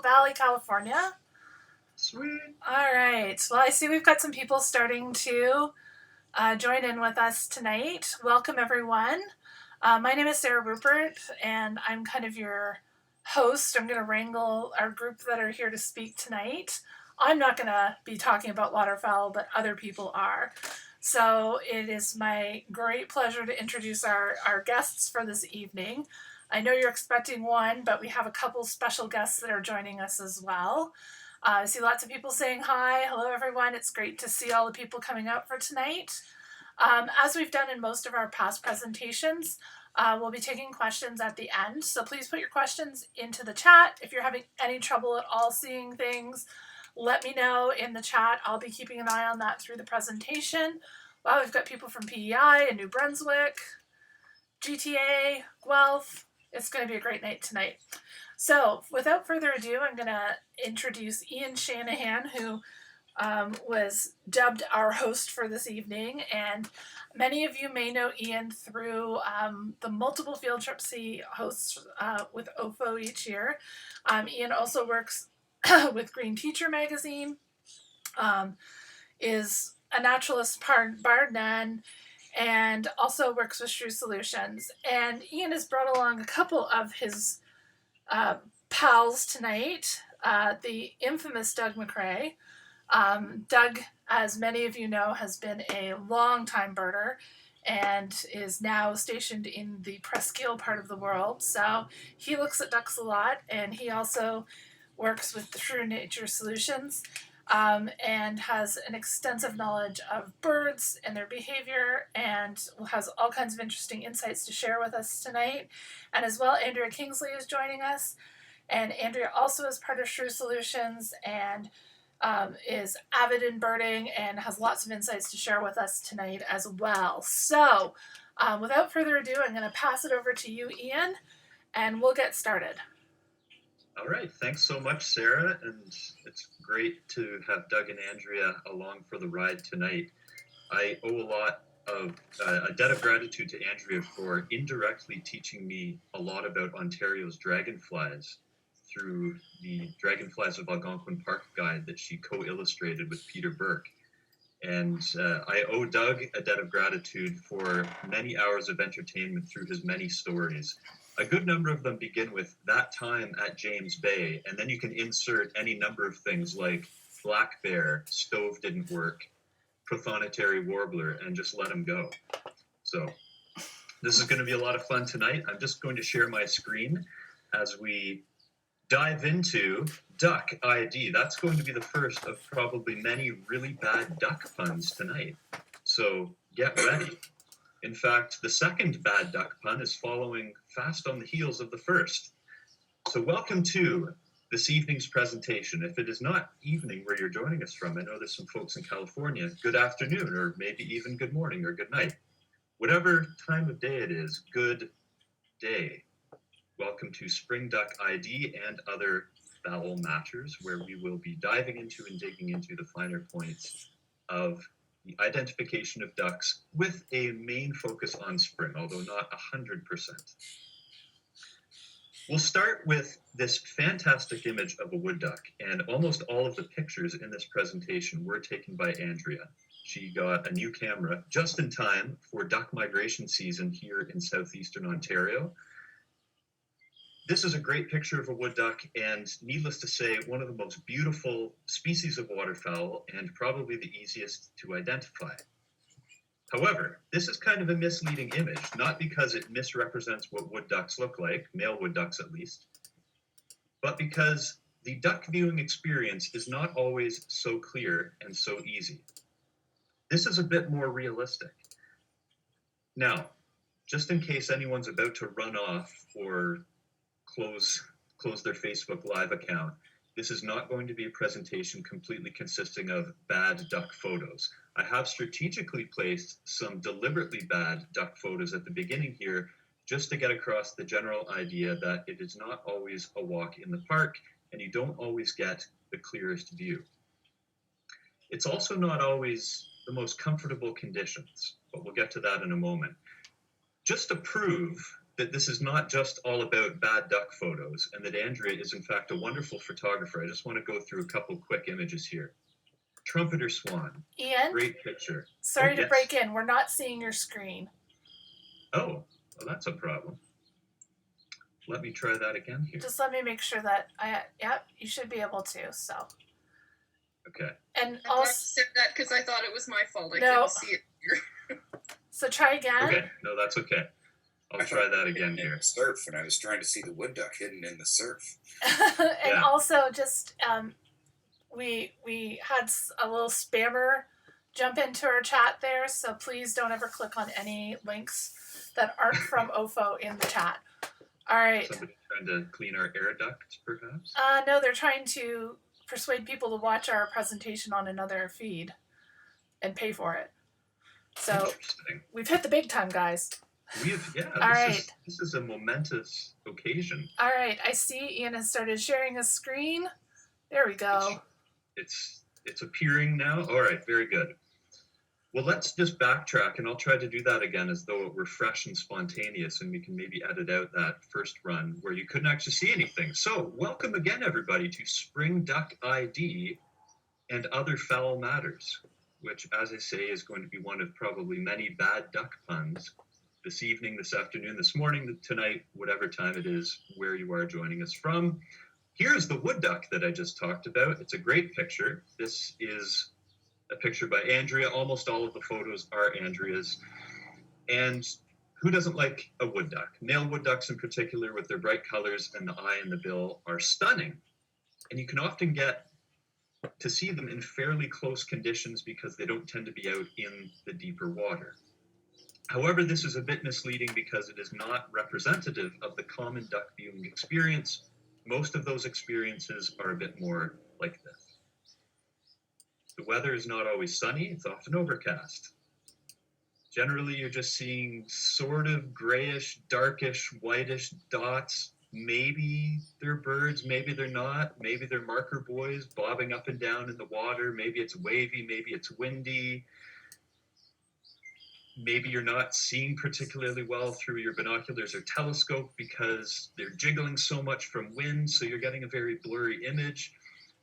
Steamboat Valley, California. Sweet. All right. Well, I see we've got some people starting to join in with us tonight. Welcome, everyone. My name is Sarah Rupert, and I'm kind of your host. I'm going to wrangle our group that are here to speak tonight. I'm not going to be talking about waterfowl, but other people are. So it is my great pleasure to introduce our guests for this evening. I know you're expecting one, but we have a couple special guests that are joining us as well. I see lots of people saying hi. Hello, everyone. It's great to see all the people coming out for tonight. As we've done in most of our past presentations, we'll be taking questions at the end. So please put your questions into the chat. If you're having any trouble at all seeing things, let me know in the chat. I'll be keeping an eye on that through the presentation. Wow, we've got people from PEI and New Brunswick, GTA, Guelph. It's going to be a great night tonight. So without further ado, I'm going to introduce Ian Shanahan, who was dubbed our host for this evening. And many of you may know Ian through the multiple field trips he hosts with OFO each year. Ian also works with Green Teacher magazine, is a naturalist Bardnan, and also works with Shrew Solutions. And Ian has brought along a couple of his pals tonight, the infamous Doug McRae. Doug, as many of you know, has been a long-time birder and is now stationed in the Presqu'île part of the world. So he looks at ducks a lot, and he also works with the Shrew Nature Solutions and has an extensive knowledge of birds and their behavior, and has all kinds of interesting insights to share with us tonight. And as well, Andrea Kingsley is joining us. And Andrea also is part of Shrew Solutions and is avid in birding and has lots of insights to share with us tonight as well. So without further ado, I'm going to pass it over to you, Ian, and we'll get started. All right. Thanks so much, Sarah. And it's great to have Doug and Andrea along for the ride tonight. I owe a lot of a debt of gratitude to Andrea for indirectly teaching me a lot about Ontario's dragonflies through the Dragonflies of Algonquin Park guide that she co-illustrated with Peter Burke. And I owe Doug a debt of gratitude for many hours of entertainment through his many stories. A good number of them begin with "that time at James Bay," and then you can insert any number of things like black bear, stove didn't work, prothonotary warbler, and just let them go. So this is going to be a lot of fun tonight. I'm just going to share my screen as we dive into Duck ID. That's going to be the first of probably many really bad duck puns tonight. So get ready. In fact, the second bad duck pun is following fast on the heels of the first. So welcome to this evening's presentation. If it is not evening where you're joining us from, I know there's some folks in California, good afternoon, or maybe even good morning or good night. Whatever time of day it is, good day. Welcome to Spring Duck ID and other fowl matters, where we will be diving into and digging into the finer points of the identification of ducks with a main focus on spring, although not 100%. We'll start with this fantastic image of a wood duck, and almost all of the pictures in this presentation were taken by Andrea. She got a new camera just in time for duck migration season here in southeastern Ontario. This is a great picture of a wood duck, and needless to say, one of the most beautiful species of waterfowl and probably the easiest to identify. However, this is kind of a misleading image, not because it misrepresents what wood ducks look like, male wood ducks at least, but because the duck viewing experience is not always so clear and so easy. This is a bit more realistic. Now, just in case anyone's about to run off or close their Facebook Live account, this is not going to be a presentation completely consisting of bad duck photos. I have strategically placed some deliberately bad duck photos at the beginning here just to get across the general idea that it is not always a walk in the park and you don't always get the clearest view. It's also not always the most comfortable conditions, but we'll get to that in a moment. Just to prove that this is not just all about bad duck photos, and that Andrea is in fact a wonderful photographer. I just want to go through a couple quick images here. Trumpeter swan. Ian? Great picture. Sorry to break in. We're not seeing your screen. Oh, well, that's a problem. Let me try that again here. Just let me make sure that you should be able to. So. Okay. And I also said that because I thought it was my fault. I couldn't see it here. So try again. Okay. No, that's okay. I'll try that again here. Surf, and I was trying to see the wood duck hidden in the surf. And also, just we had a little spammer jump into our chat there, so please don't ever click on any links that aren't from OFO in the chat. All right. Somebody trying to clean our air duct, perhaps? No, they're trying to persuade people to watch our presentation on another feed and pay for it. So we've hit the big time, guys. This is a momentous occasion. All right, I see Ian has started sharing a screen. There we go. It's appearing now. All right, very good. Well, let's just backtrack, and I'll try to do that again as though it were fresh and spontaneous, and we can maybe edit out that first run where you couldn't actually see anything. So, welcome again, everybody, to Spring Duck ID and Other Fowl Matters, which, as I say, is going to be one of probably many bad duck puns this evening, this afternoon, this morning, tonight, whatever time it is, where you are joining us from. Here's the wood duck that I just talked about. It's a great picture. This is a picture by Andrea. Almost all of the photos are Andrea's. And who doesn't like a wood duck? Male wood ducks in particular, with their bright colors and the eye and the bill, are stunning. And you can often get to see them in fairly close conditions because they don't tend to be out in the deeper water. However, this is a bit misleading because it is not representative of the common duck viewing experience. Most of those experiences are a bit more like this. The weather is not always sunny, it's often overcast. Generally, you're just seeing sort of grayish, darkish, whitish dots. Maybe they're birds, maybe they're not. Maybe they're marker buoys bobbing up and down in the water. Maybe it's wavy, maybe it's windy. Maybe you're not seeing particularly well through your binoculars or telescope because they're jiggling so much from wind, so you're getting a very blurry image.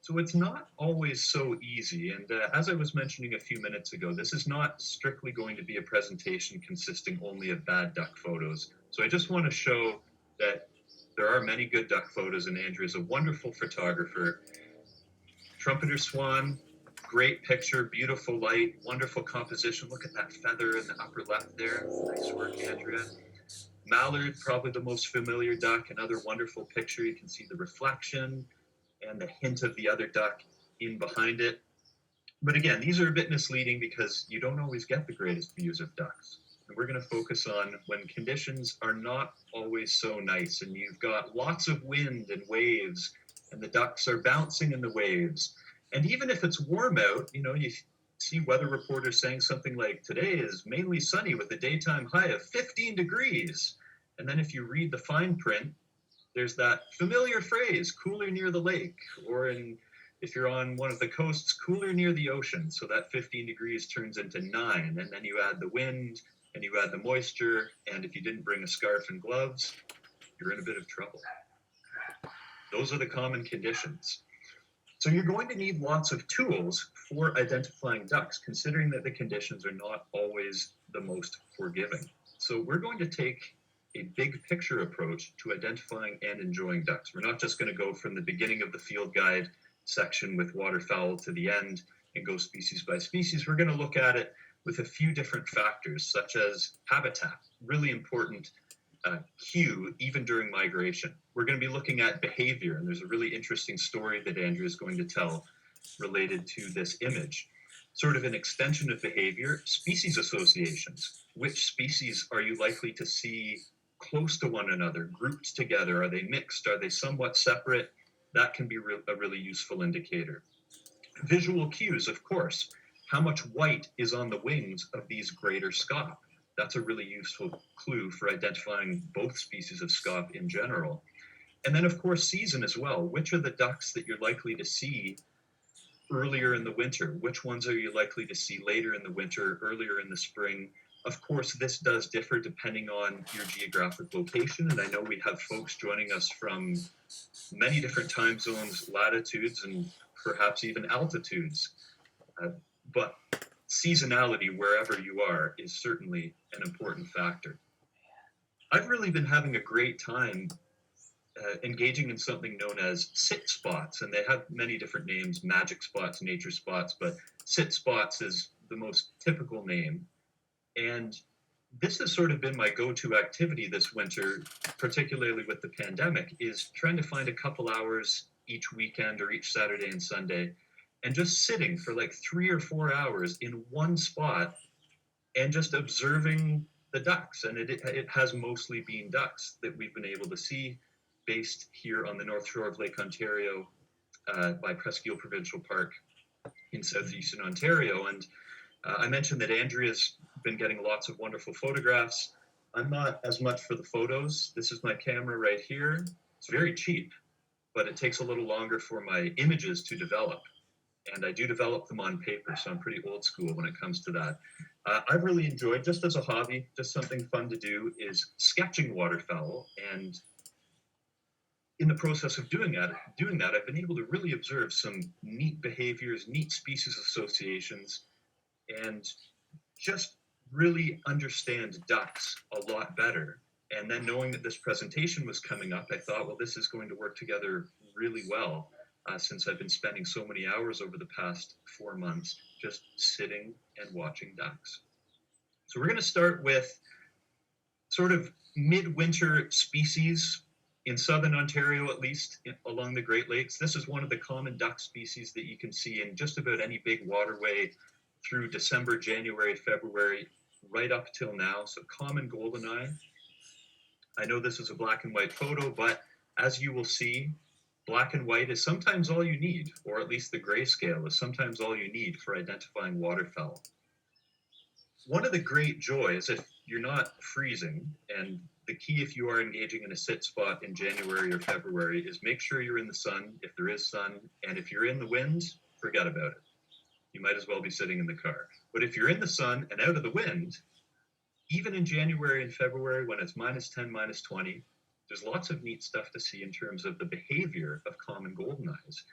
So it's not always so easy. And as I was mentioning a few minutes ago, this is not strictly going to be a presentation consisting only of bad duck photos. So I just want to show that there are many good duck photos, and Andrea is a wonderful photographer. Trumpeter swan, great picture, beautiful light, wonderful composition. Look at that feather in the upper left there. Nice work, Andrea. Mallard, probably the most familiar duck. Another wonderful picture. You can see the reflection and the hint of the other duck in behind it. But again, these are a bit misleading because you don't always get the greatest views of ducks. And we're going to focus on when conditions are not always so nice and you've got lots of wind and waves and the ducks are bouncing in the waves. And even if it's warm out, you see weather reporters saying something like, today is mainly sunny with a daytime high of 15 degrees. And then if you read the fine print, there's that familiar phrase, cooler near the lake, or if you're on one of the coasts, cooler near the ocean. So that 15 degrees turns into 9, and then you add the wind, and you add the moisture, and if you didn't bring a scarf and gloves, you're in a bit of trouble. Those are the common conditions. So you're going to need lots of tools for identifying ducks, considering that the conditions are not always the most forgiving. So we're going to take a big picture approach to identifying and enjoying ducks. We're not just going to go from the beginning of the field guide section with waterfowl to the end and go species by species. We're going to look at it with a few different factors, such as habitat, really important cue even during migration. We're going to be looking at behavior, and there's a really interesting story that Andrea is going to tell related to this image. Sort of an extension of behavior, species associations. Which species are you likely to see close to one another, grouped together? Are they mixed? Are they somewhat separate? That can be a really useful indicator. Visual cues, of course. How much white is on the wings of these greater scaup? That's a really useful clue for identifying both species of scaup in general. And then, of course, season as well. Which are the ducks that you're likely to see earlier in the winter? Which ones are you likely to see later in the winter, earlier in the spring? Of course, this does differ depending on your geographic location, and I know we have folks joining us from many different time zones, latitudes, and perhaps even altitudes. But seasonality, wherever you are, is certainly an important factor. I've really been having a great time engaging in something known as sit spots, and they have many different names, magic spots, nature spots, but sit spots is the most typical name. And this has sort of been my go-to activity this winter, particularly with the pandemic, is trying to find a couple hours each weekend or each Saturday and Sunday and just sitting for like 3 or 4 hours in one spot and just observing the ducks. And it has mostly been ducks that we've been able to see based here on the North Shore of Lake Ontario by Presqu'île Provincial Park in southeastern Ontario. And I mentioned that Andrea's been getting lots of wonderful photographs. I'm not as much for the photos. This is my camera right here. It's very cheap, but it takes a little longer for my images to develop. And I do develop them on paper, so I'm pretty old school when it comes to that. I've really enjoyed, just as a hobby, just something fun to do, is sketching waterfowl. And in the process of doing that, I've been able to really observe some neat behaviors, neat species associations, and just really understand ducks a lot better. And then knowing that this presentation was coming up, I thought, well, this is going to work together really well, since I've been spending so many hours over the past 4 months just sitting and watching ducks. So we're going to start with sort of midwinter species in southern Ontario, at least along the Great Lakes. This is one of the common duck species that you can see in just about any big waterway through December, January, February, right up till now. So common goldeneye. I know this is a black and white photo, but as you will see, black and white is sometimes all you need, or at least the grayscale is sometimes all you need for identifying waterfowl. One of the great joys, if you're not freezing, and the key if you are engaging in a sit spot in January or February, is make sure you're in the sun, if there is sun, and if you're in the wind, forget about it. You might as well be sitting in the car. But if you're in the sun and out of the wind, even in January and February when it's -10, -20, there's lots of neat stuff to see in terms of the behavior of common goldeneyes.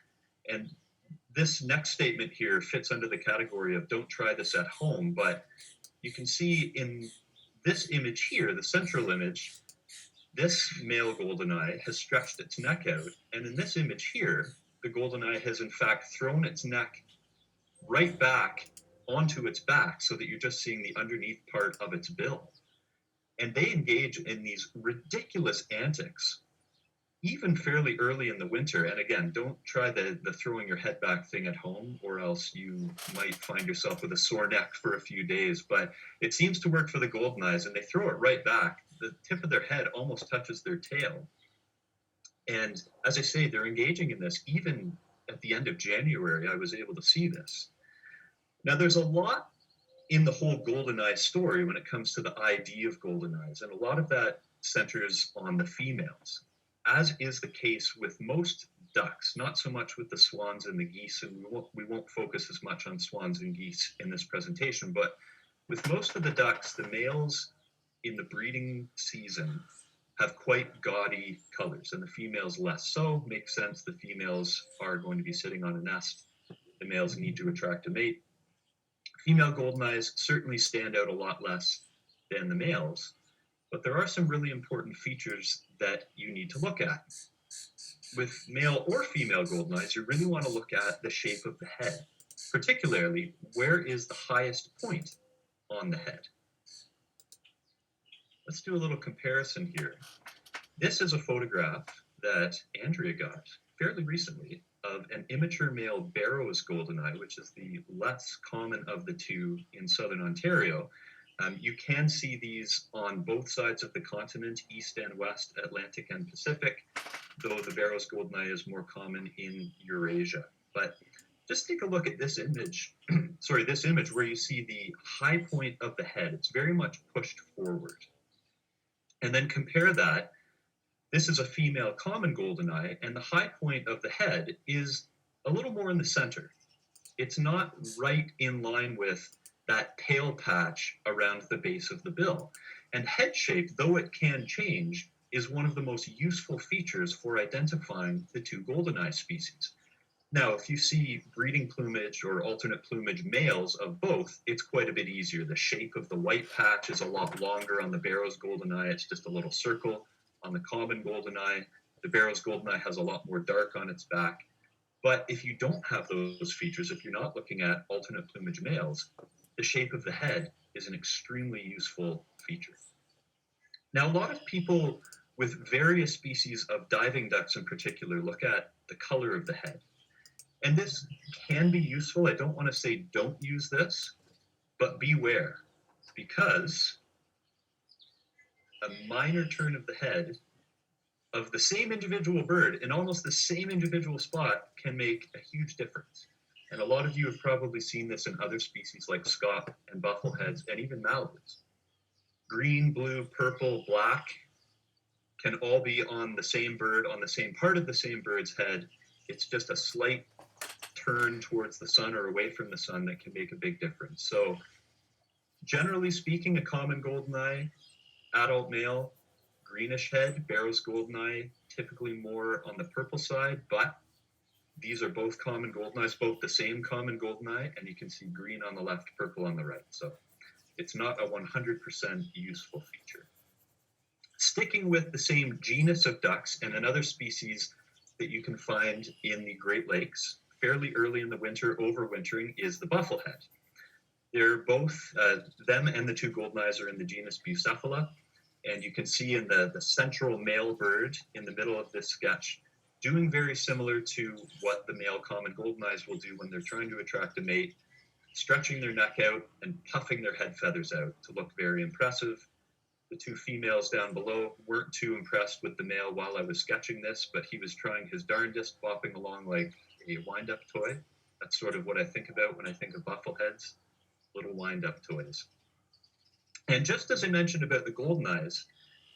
And this next statement here fits under the category of don't try this at home, but you can see in this image here, the central image, this male goldeneye has stretched its neck out. And in this image here, the goldeneye has in fact thrown its neck right back onto its back so that you're just seeing the underneath part of its bill. And they engage in these ridiculous antics, even fairly early in the winter. And again, don't try the throwing your head back thing at home, or else you might find yourself with a sore neck for a few days. But it seems to work for the goldeneyes, and they throw it right back. The tip of their head almost touches their tail. And as I say, they're engaging in this even at the end of January. I was able to see this. Now, there's a lot in the whole goldeneye story when it comes to the ID of goldeneyes, and a lot of that centers on the females, as is the case with most ducks, not so much with the swans and the geese, and we won't focus as much on swans and geese in this presentation, but with most of the ducks, the males in the breeding season have quite gaudy colors, and the females less so. Makes sense, the females are going to be sitting on a nest. The males need to attract a mate. Female goldeneyes certainly stand out a lot less than the males, but there are some really important features that you need to look at. With male or female goldeneyes, you really want to look at the shape of the head, particularly where is the highest point on the head. Let's do a little comparison here. This is a photograph that Andrea got fairly recently of an immature male Barrow's goldeneye, which is the less common of the two in southern Ontario. You can see these on both sides of the continent, east and west, Atlantic and Pacific, though the Barrow's goldeneye is more common in Eurasia. But just take a look at this image, this image where you see the high point of the head. It's very much pushed forward. And then compare that. This is a female common goldeneye, and the high point of the head is a little more in the center. It's not right in line with that tail patch around the base of the bill. And head shape, though it can change, is one of the most useful features for identifying the two Goldeneye species. Now, if you see breeding plumage or alternate plumage males of both, it's quite a bit easier. The shape of the white patch is a lot longer on the Barrow's Goldeneye. It's just a little circle. On the common Goldeneye, the Barrow's Goldeneye has a lot more dark on its back. But if you don't have those features, if you're not looking at alternate plumage males, the shape of the head is an extremely useful feature. Now, a lot of people with various species of diving ducks in particular look at the color of the head. And this can be useful. I don't want to say don't use this, but beware, because a minor turn of the head of the same individual bird in almost the same individual spot can make a huge difference. And a lot of you have probably seen this in other species like Scott and Buffleheads and even Mallards. Green, blue, purple, black can all be on the same bird, on the same part of the same bird's head. It's just a slight turn towards the sun or away from the sun that can make a big difference. So generally speaking, a common Goldeneye, adult male, greenish head. Barrow's Goldeneye, typically more on the purple side, but these are both common Goldeneyes, both the same common Goldeneye, and you can see green on the left, purple on the right. So it's not a 100% useful feature. Sticking with the same genus of ducks and another species that you can find in the Great Lakes fairly early in the winter, overwintering, is the Bufflehead. They're both, them and the two Goldeneyes are in the genus Bucephala. And you can see in the central male bird in the middle of this sketch, doing very similar to what the male common Goldeneyes will do when they're trying to attract a mate, stretching their neck out and puffing their head feathers out to look very impressive. The two females down below weren't too impressed with the male while I was sketching this, but he was trying his darndest, bopping along like a wind-up toy. That's sort of what I think about when I think of Buffleheads, little wind-up toys. And just as I mentioned about the Goldeneyes,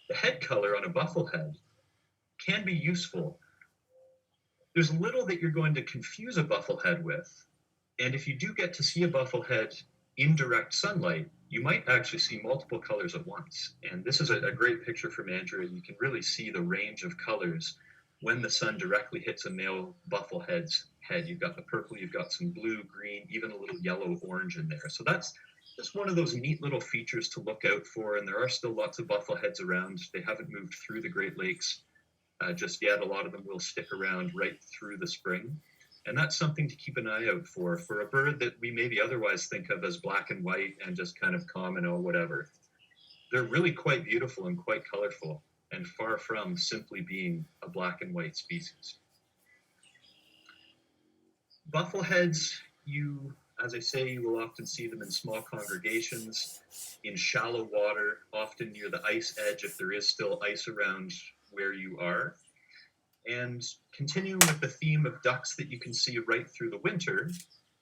the head color on a Bufflehead can be useful. There's little that you're going to confuse a Bufflehead with, and if you do get to see a Bufflehead in direct sunlight, you might actually see multiple colors at once. And this is a great picture from Andrea. You can really see the range of colors when the sun directly hits a male Bufflehead's head. You've got the purple, you've got some blue, green, even a little yellow, orange in there. So that's just one of those neat little features to look out for. And there are still lots of Buffleheads around. They haven't moved through the Great Lakes just yet. A lot of them will stick around right through the spring. And that's something to keep an eye out for a bird that we maybe otherwise think of as black and white and just kind of common or whatever. They're really quite beautiful and quite colorful, and far from simply being a black and white species. Buffleheads, as I say, you will often see them in small congregations, in shallow water, often near the ice edge if there is still ice around where you are. And continuing with the theme of ducks that you can see right through the winter,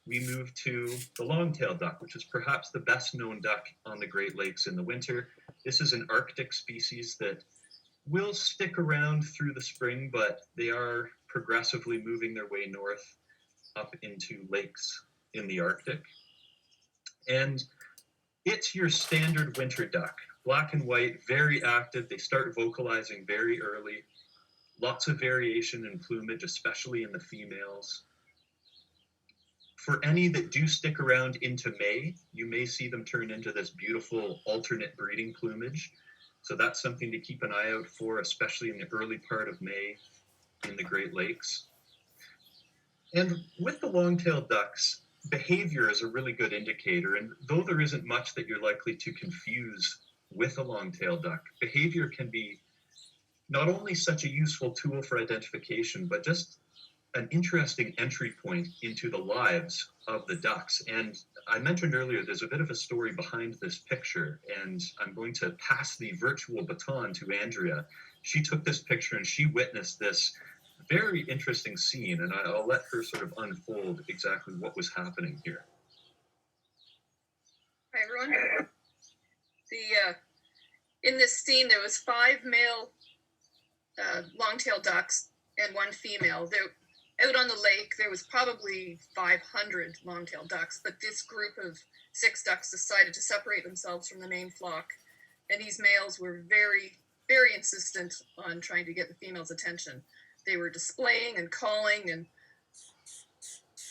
we move to the Longtail Duck, which is perhaps the best known duck on the Great Lakes in the winter. This is an Arctic species that will stick around through the spring, but they are progressively moving their way north up into lakes in the Arctic. And it's your standard winter duck, black and white, very active. They start vocalizing very early. Lots of variation in plumage, especially in the females. For any that do stick around into May, you may see them turn into this beautiful alternate breeding plumage. So that's something to keep an eye out for, especially in the early part of May in the Great Lakes. And with the Longtail ducks, behavior is a really good indicator. And though there isn't much that you're likely to confuse with a Longtail duck, behavior can be not only such a useful tool for identification, but just an interesting entry point into the lives of the ducks. And I mentioned earlier, there's a bit of a story behind this picture, and I'm going to pass the virtual baton to Andrea. She took this picture and she witnessed this very interesting scene, and I'll let her sort of unfold exactly what was happening here. Hi, everyone. In this scene, there was 5 male longtail ducks and 1 female. out on the lake, there was probably 500 longtail ducks, but this group of 6 ducks decided to separate themselves from the main flock. And these males were very, very insistent on trying to get the female's attention. They were displaying and calling and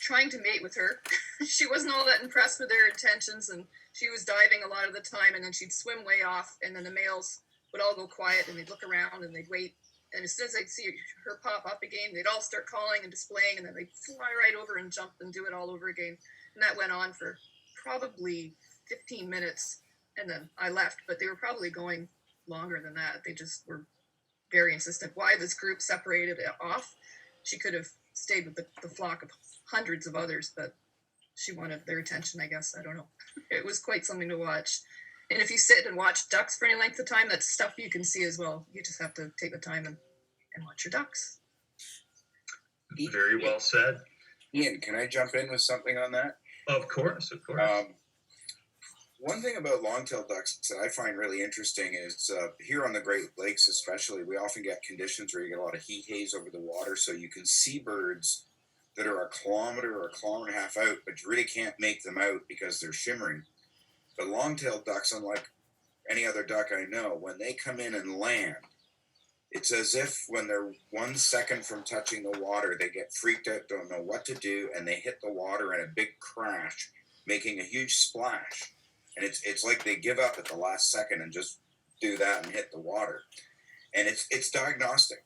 trying to mate with her. She wasn't all that impressed with their intentions, and she was diving a lot of the time, and then she'd swim way off, and then the males would all go quiet, and they'd look around, and they'd wait. And as soon as they'd see her pop up again, they'd all start calling and displaying, and then they'd fly right over and jump and do it all over again. And that went on for probably 15 minutes, and then I left. But they were probably going longer than that. They just were very insistent. Why this group separated off, she could have stayed with the flock of hundreds of others, but she wanted their attention, I guess. I don't know. It was quite something to watch. And if you sit and watch ducks for any length of time, that's stuff you can see as well. You just have to take the time and watch your ducks. Very well said. Ian, can I jump in with something on that? Of course. One thing about longtail ducks that I find really interesting is here on the Great Lakes especially, we often get conditions where you get a lot of heat haze over the water, so you can see birds that are a kilometer or a kilometer and a half out, but you really can't make them out because they're shimmering. But longtail ducks, unlike any other duck I know, when they come in and land, it's as if when they're 1 second from touching the water, they get freaked out, don't know what to do, and they hit the water in a big crash, making a huge splash. And it's like they give up at the last second and just do that and hit the water. And it's diagnostic.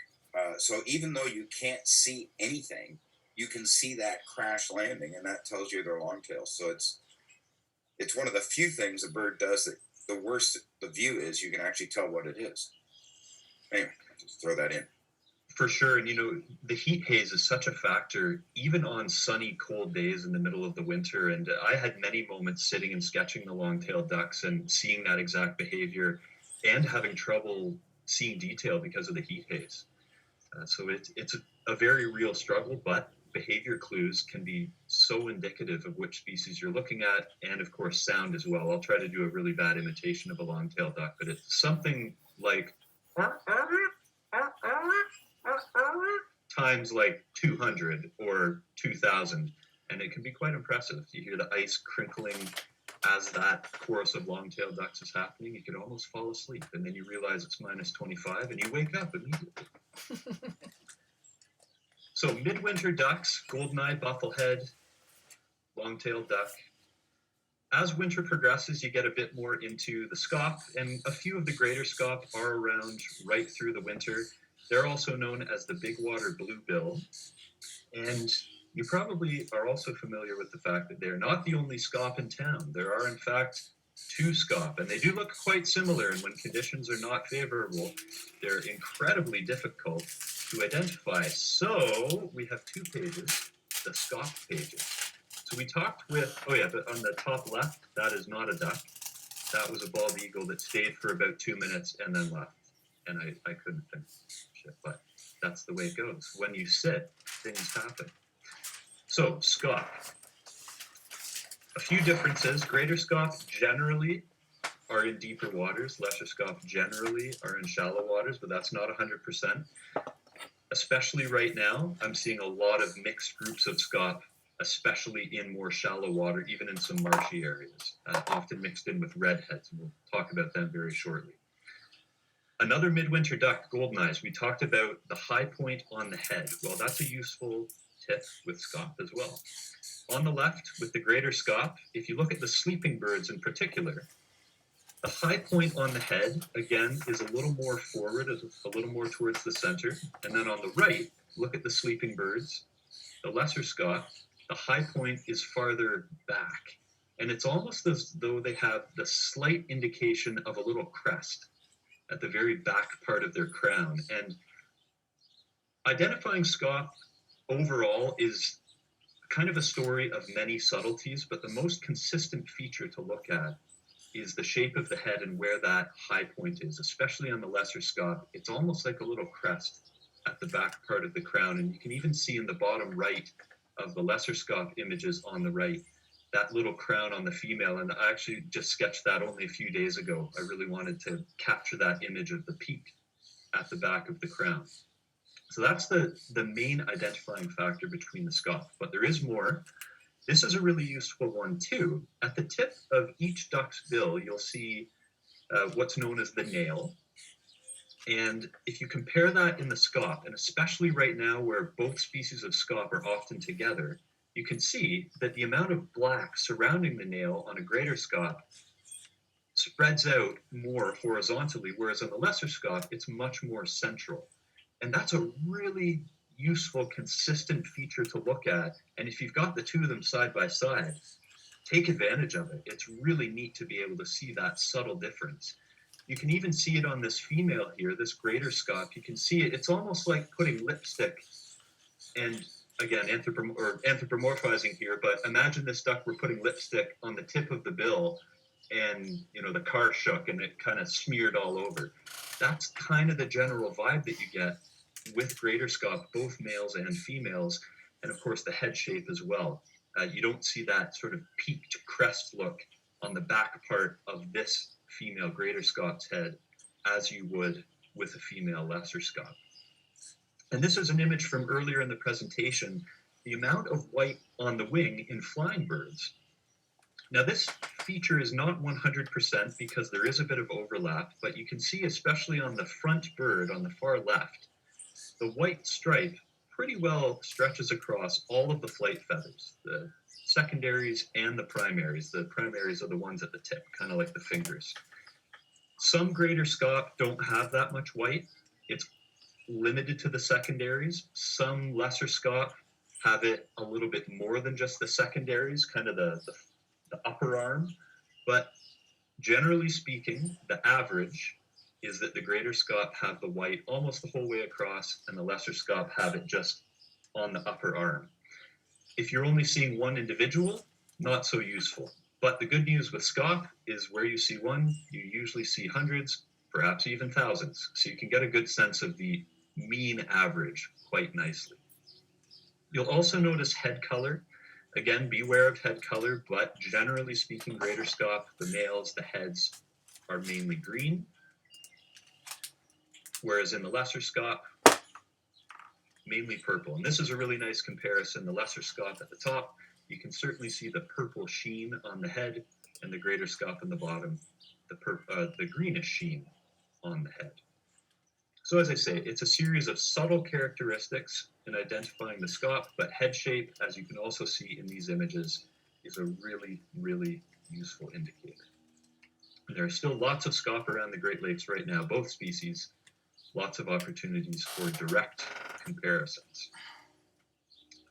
So even though you can't see anything, you can see that crash landing, and that tells you they're longtails. So it's one of the few things a bird does that the worse the view is, you can actually tell what it is. Anyway, just throw that in. For sure. And, the heat haze is such a factor, even on sunny, cold days in the middle of the winter. And I had many moments sitting and sketching the longtail ducks and seeing that exact behavior and having trouble seeing detail because of the heat haze. So it's a very real struggle, but behavior clues can be so indicative of which species you're looking at, and of course sound as well. I'll try to do a really bad imitation of a longtail duck, but it's something like times like 200 or 2000, and it can be quite impressive. You hear the ice crinkling as that chorus of longtail ducks is happening. You can almost fall asleep, and then you realize it's minus 25 and you wake up immediately. So midwinter ducks, Goldeneye, Bufflehead, Longtail Duck. As winter progresses, you get a bit more into the scaup, and a few of the greater scaup are around right through the winter. They're also known as the big water bluebill, and you probably are also familiar with the fact that they're not the only scaup in town. There are, in fact, 2 scaup, and they do look quite similar, and when conditions are not favorable, they're incredibly difficult to identify. So we have 2 pages, the scaup pages. So we talked with, but on the top left, that is not a duck. That was a bald eagle that stayed for about 2 minutes and then left. And I couldn't finish it, but that's the way it goes. When you sit, things happen. So, scaup. A few differences. Greater scaup generally are in deeper waters. Lesser scaup generally are in shallow waters, but that's not 100%. Especially right now, I'm seeing a lot of mixed groups of scaup, especially in more shallow water, even in some marshy areas, often mixed in with redheads, and we'll talk about them very shortly. Another midwinter duck, Goldeneyes, we talked about the high point on the head. Well, that's a useful tip with scaup as well. On the left, with the greater scaup, if you look at the sleeping birds in particular, the high point on the head, again, is a little more forward, is a little more towards the center. And then on the right, look at the sleeping birds, the lesser scaup, the high point is farther back. And it's almost as though they have the slight indication of a little crest at the very back part of their crown. And identifying scaup overall is kind of a story of many subtleties, but the most consistent feature to look at is the shape of the head and where that high point is, especially on the lesser scaup. It's almost like a little crest at the back part of the crown. And you can even see in the bottom right of the lesser scaup images on the right, that little crown on the female. And I actually just sketched that only a few days ago. I really wanted to capture that image of the peak at the back of the crown. So that's the main identifying factor between the scaup, but there is more. This is a really useful one too. At the tip of each duck's bill, you'll see what's known as the nail. And if you compare that in the scaup, and especially right now where both species of scaup are often together, you can see that the amount of black surrounding the nail on a greater scaup spreads out more horizontally, whereas on the lesser scaup, it's much more central. And that's a really useful, consistent feature to look at. And if you've got the two of them side by side, take advantage of it. It's really neat to be able to see that subtle difference. You can even see it on this female here, this greater scaup. You can see it. It's almost like putting lipstick, and again, anthropomorphizing here, but imagine this duck were putting lipstick on the tip of the bill, and the car shook and it kind of smeared all over. That's kind of the general vibe that you get with greater scaup, both males and females, and of course the head shape as well. You don't see that sort of peaked crest look on the back part of this female greater scaup's head as you would with a female lesser scaup. And this is an image from earlier in the presentation, the amount of white on the wing in flying birds. Now this feature is not 100% because there is a bit of overlap, but you can see especially on the front bird on the far left, the white stripe pretty well stretches across all of the flight feathers, the secondaries and the primaries. The primaries are the ones at the tip, kind of like the fingers. Some greater scaup don't have that much white. It's limited to the secondaries. Some lesser scaup have it a little bit more than just the secondaries, kind of the upper arm. But generally speaking, the average is that the greater scaup have the white almost the whole way across, and the lesser scaup have it just on the upper arm. If you're only seeing one individual, not so useful. But the good news with scaup is where you see one, you usually see hundreds, perhaps even thousands. So you can get a good sense of the mean average quite nicely. You'll also notice head color. Again, beware of head color, but generally speaking, greater scaup, the males, the heads are mainly green. Whereas in the lesser scaup, mainly purple. And this is a really nice comparison. The lesser scaup at the top, you can certainly see the purple sheen on the head, and the greater scaup in the bottom, the greenish sheen on the head. So as I say, it's a series of subtle characteristics in identifying the scaup, but head shape, as you can also see in these images, is a really, really useful indicator. And there are still lots of scaup around the Great Lakes right now, both species, lots of opportunities for direct comparisons.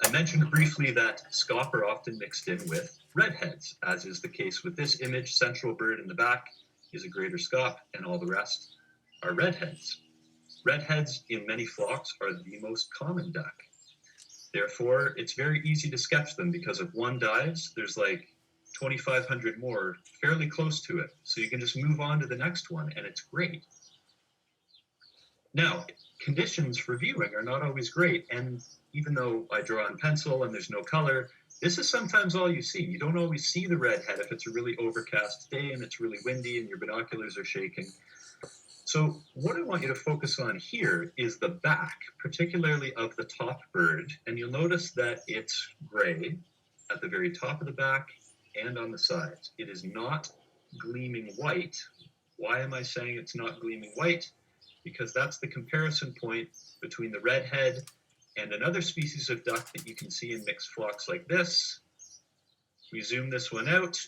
I mentioned briefly that scaup are often mixed in with redheads, as is the case with this image. Central bird in the back is a greater scaup, and all the rest are redheads. Redheads in many flocks are the most common duck. Therefore, it's very easy to sketch them because if one dies, there's like 2,500 more fairly close to it. So you can just move on to the next one, and it's great. Now, conditions for viewing are not always great, and even though I draw in pencil and there's no color, this is sometimes all you see. You don't always see the redhead if it's a really overcast day and it's really windy and your binoculars are shaking. So what I want you to focus on here is the back, particularly of the top bird, and you'll notice that it's gray at the very top of the back and on the sides. It is not gleaming white. Why am I saying it's not gleaming white? Because that's the comparison point between the redhead and another species of duck that you can see in mixed flocks like this. We zoom this one out.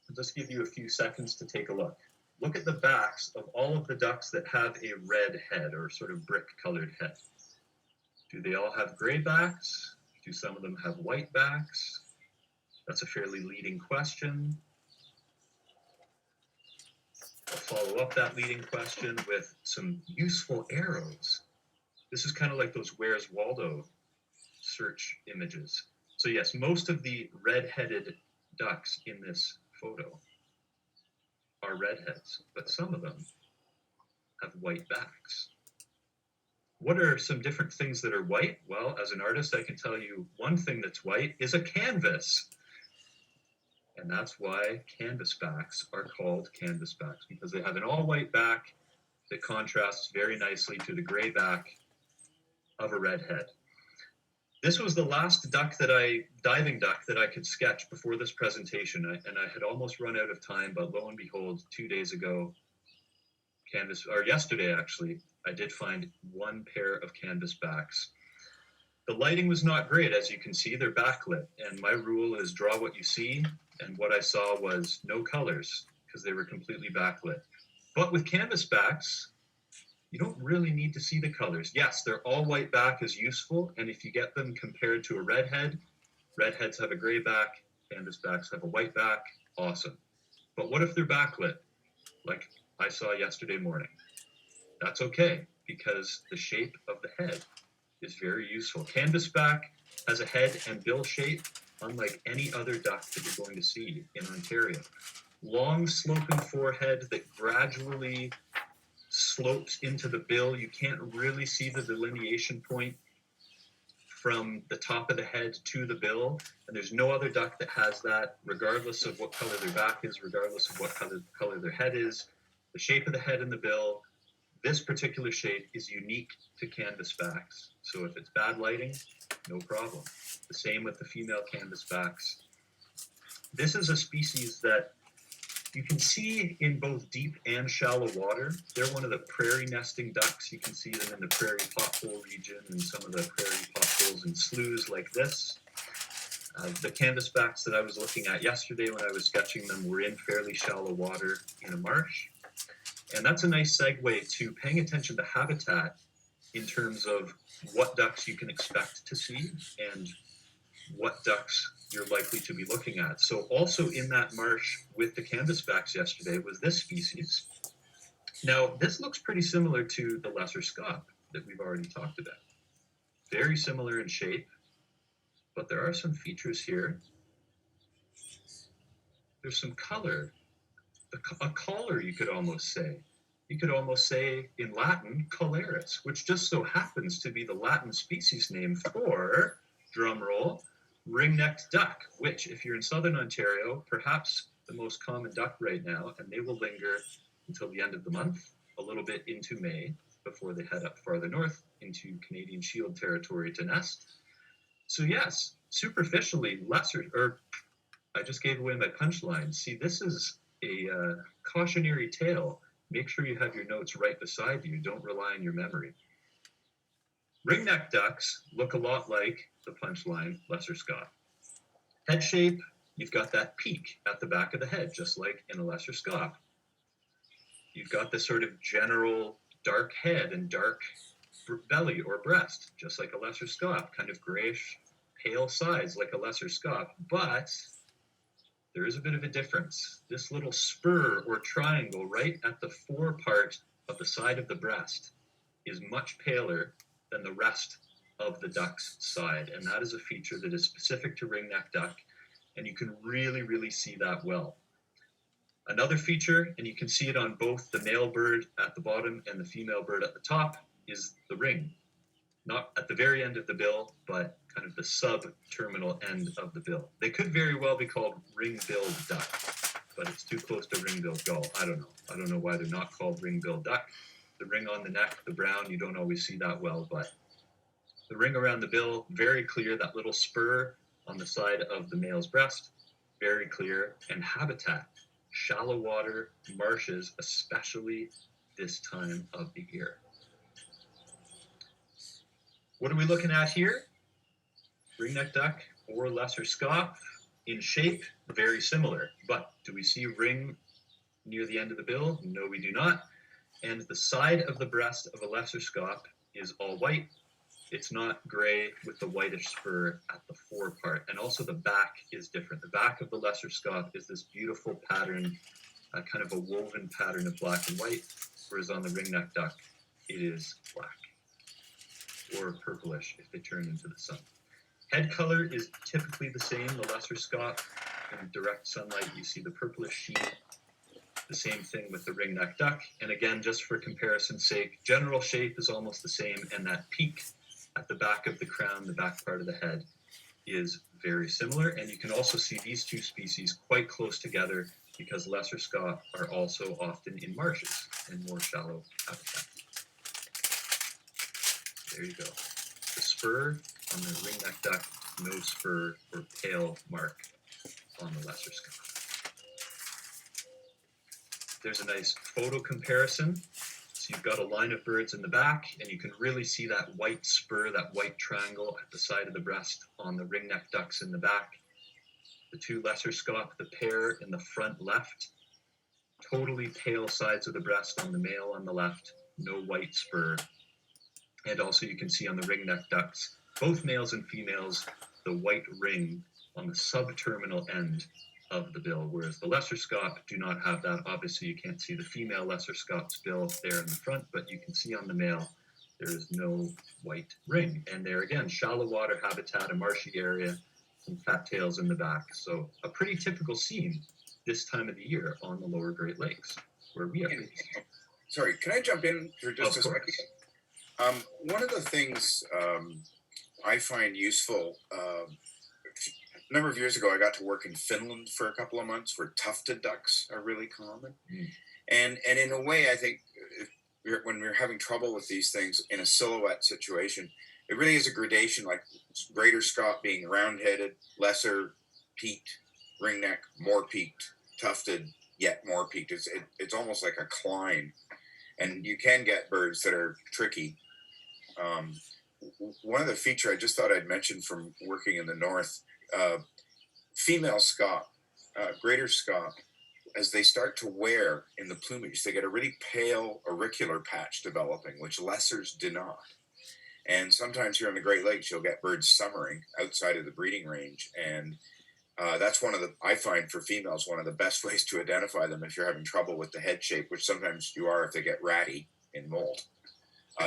I'll just give you a few seconds to take a look. Look at the backs of all of the ducks that have a red head or sort of brick-colored head. Do they all have gray backs? Do some of them have white backs? That's a fairly leading question. I'll follow up that leading question with some useful arrows. This is kind of like those Where's Waldo search images. So yes, most of the red-headed ducks in this photo are redheads, but some of them have white backs. What are some different things that are white? Well, as an artist, I can tell you one thing that's white is a canvas. And that's why canvasbacks are called canvasbacks, because they have an all-white back that contrasts very nicely to the gray back of a redhead. This was the last diving duck that I could sketch before this presentation, and I had almost run out of time, but lo and behold, 2 days ago, yesterday actually, I did find one pair of canvasbacks. The lighting was not great, as you can see, they're backlit, and my rule is draw what you see, and what I saw was no colors, because they were completely backlit. But with canvasbacks, you don't really need to see the colors. Yes, their all white back is useful, and if you get them compared to a redhead, redheads have a gray back, canvasbacks have a white back, awesome. But what if they're backlit, like I saw yesterday morning? That's okay, because the shape of the head is very useful. Canvasback has a head and bill shape unlike any other duck that you're going to see in Ontario. Long sloping forehead that gradually slopes into the bill. You can't really see the delineation point from the top of the head to the bill, and there's no other duck that has that, regardless of what color their back is, regardless of what color their head is. The shape of the head and the bill, this particular shape is unique to canvasbacks. So if it's bad lighting, no problem. The same with the female canvasbacks. This is a species that you can see in both deep and shallow water. They're one of the prairie nesting ducks. You can see them in the prairie pothole region and some of the prairie potholes and sloughs like this. The canvasbacks that I was looking at yesterday when I was sketching them were in fairly shallow water in a marsh. And that's a nice segue to paying attention to habitat in terms of what ducks you can expect to see and what ducks you're likely to be looking at. So also in that marsh with the canvasbacks yesterday was this species. Now, this looks pretty similar to the lesser scaup that we've already talked about. Very similar in shape, but there are some features here. There's some color, a collar, you could almost say. You could almost say in Latin, colaris, which just so happens to be the Latin species name for, drumroll, ring-necked duck, which, if you're in southern Ontario, perhaps the most common duck right now, and they will linger until the end of the month, a little bit into May, before they head up farther north into Canadian Shield territory to nest. So yes, superficially, I just gave away my punchline. See, this is a cautionary tale. Make sure you have your notes right beside you. Don't rely on your memory. Ring-necked ducks look a lot like the punchline lesser scaup. Head shape, you've got that peak at the back of the head, just like in a lesser scaup. You've got this sort of general dark head and dark belly or breast, just like a lesser scaup, kind of grayish, pale sides like a lesser scaup, but there is a bit of a difference. This little spur or triangle right at the fore part of the side of the breast is much paler than the rest of the duck's side, and that is a feature that is specific to ring-necked duck, and you can really, really see that well. Another feature, and you can see it on both the male bird at the bottom and the female bird at the top, is the ring. Not at the very end of the bill, but kind of the sub-terminal end of the bill. They could very well be called ring-billed duck, but it's too close to ring-billed gull. I don't know. I don't know why they're not called ring-billed duck. The ring on the neck, the brown, you don't always see that well, but the ring around the bill, very clear. That little spur on the side of the male's breast, very clear. And habitat, shallow water, marshes, especially this time of the year. What are we looking at here? Ring-necked duck or lesser scaup. In shape, very similar. But do we see ring near the end of the bill? No, we do not. And the side of the breast of a lesser scaup is all white. It's not gray with the whitish spur at the fore part. And also the back is different. The back of the lesser scaup is this beautiful pattern, kind of a woven pattern of black and white, whereas on the ring-necked duck, it is black or purplish if they turn into the sun. Head color is typically the same. The lesser scaup, in direct sunlight, you see the purplish sheen. The same thing with the ring-necked duck. And again, just for comparison's sake, general shape is almost the same, and that peak at the back of the crown, the back part of the head, is very similar. And you can also see these two species quite close together because lesser scaup are also often in marshes and more shallow habitat. There you go. spur on the ringneck duck, no spur or tail mark on the lesser scaup. There's a nice photo comparison. So you've got a line of birds in the back, and you can really see that white spur, that white triangle at the side of the breast on the ringneck ducks in the back. The two lesser scaup, the pair in the front left, totally pale sides of the breast on the male on the left, no white spur. And also you can see on the ringneck ducks, both males and females, the white ring on the subterminal end of the bill, whereas the lesser scaup do not have that. Obviously, you can't see the female lesser scaup's bill there in the front, but you can see on the male there is no white ring. And there again, shallow water habitat, a marshy area, some cattails in the back. So a pretty typical scene this time of the year on the lower Great Lakes, where we are based. Sorry, can I jump in for just a second? One of the things I find useful, a number of years ago, I got to work in Finland for a couple of months, where tufted ducks are really common. And in a way, I think when we're having trouble with these things in a silhouette situation, it really is a gradation, like greater scaup being round-headed, lesser peaked, ringneck, more peaked, tufted, yet more peaked. It's almost like a climb. And you can get birds that are tricky. One of the feature I just thought I'd mention from working in the north, female scaup, greater scaup, as they start to wear in the plumage, they get a really pale auricular patch developing, which lessers do not. And sometimes here on the Great Lakes, you'll get birds summering outside of the breeding range. And that's one of the, I find for females, one of the best ways to identify them if you're having trouble with the head shape, which sometimes you are if they get ratty in molt,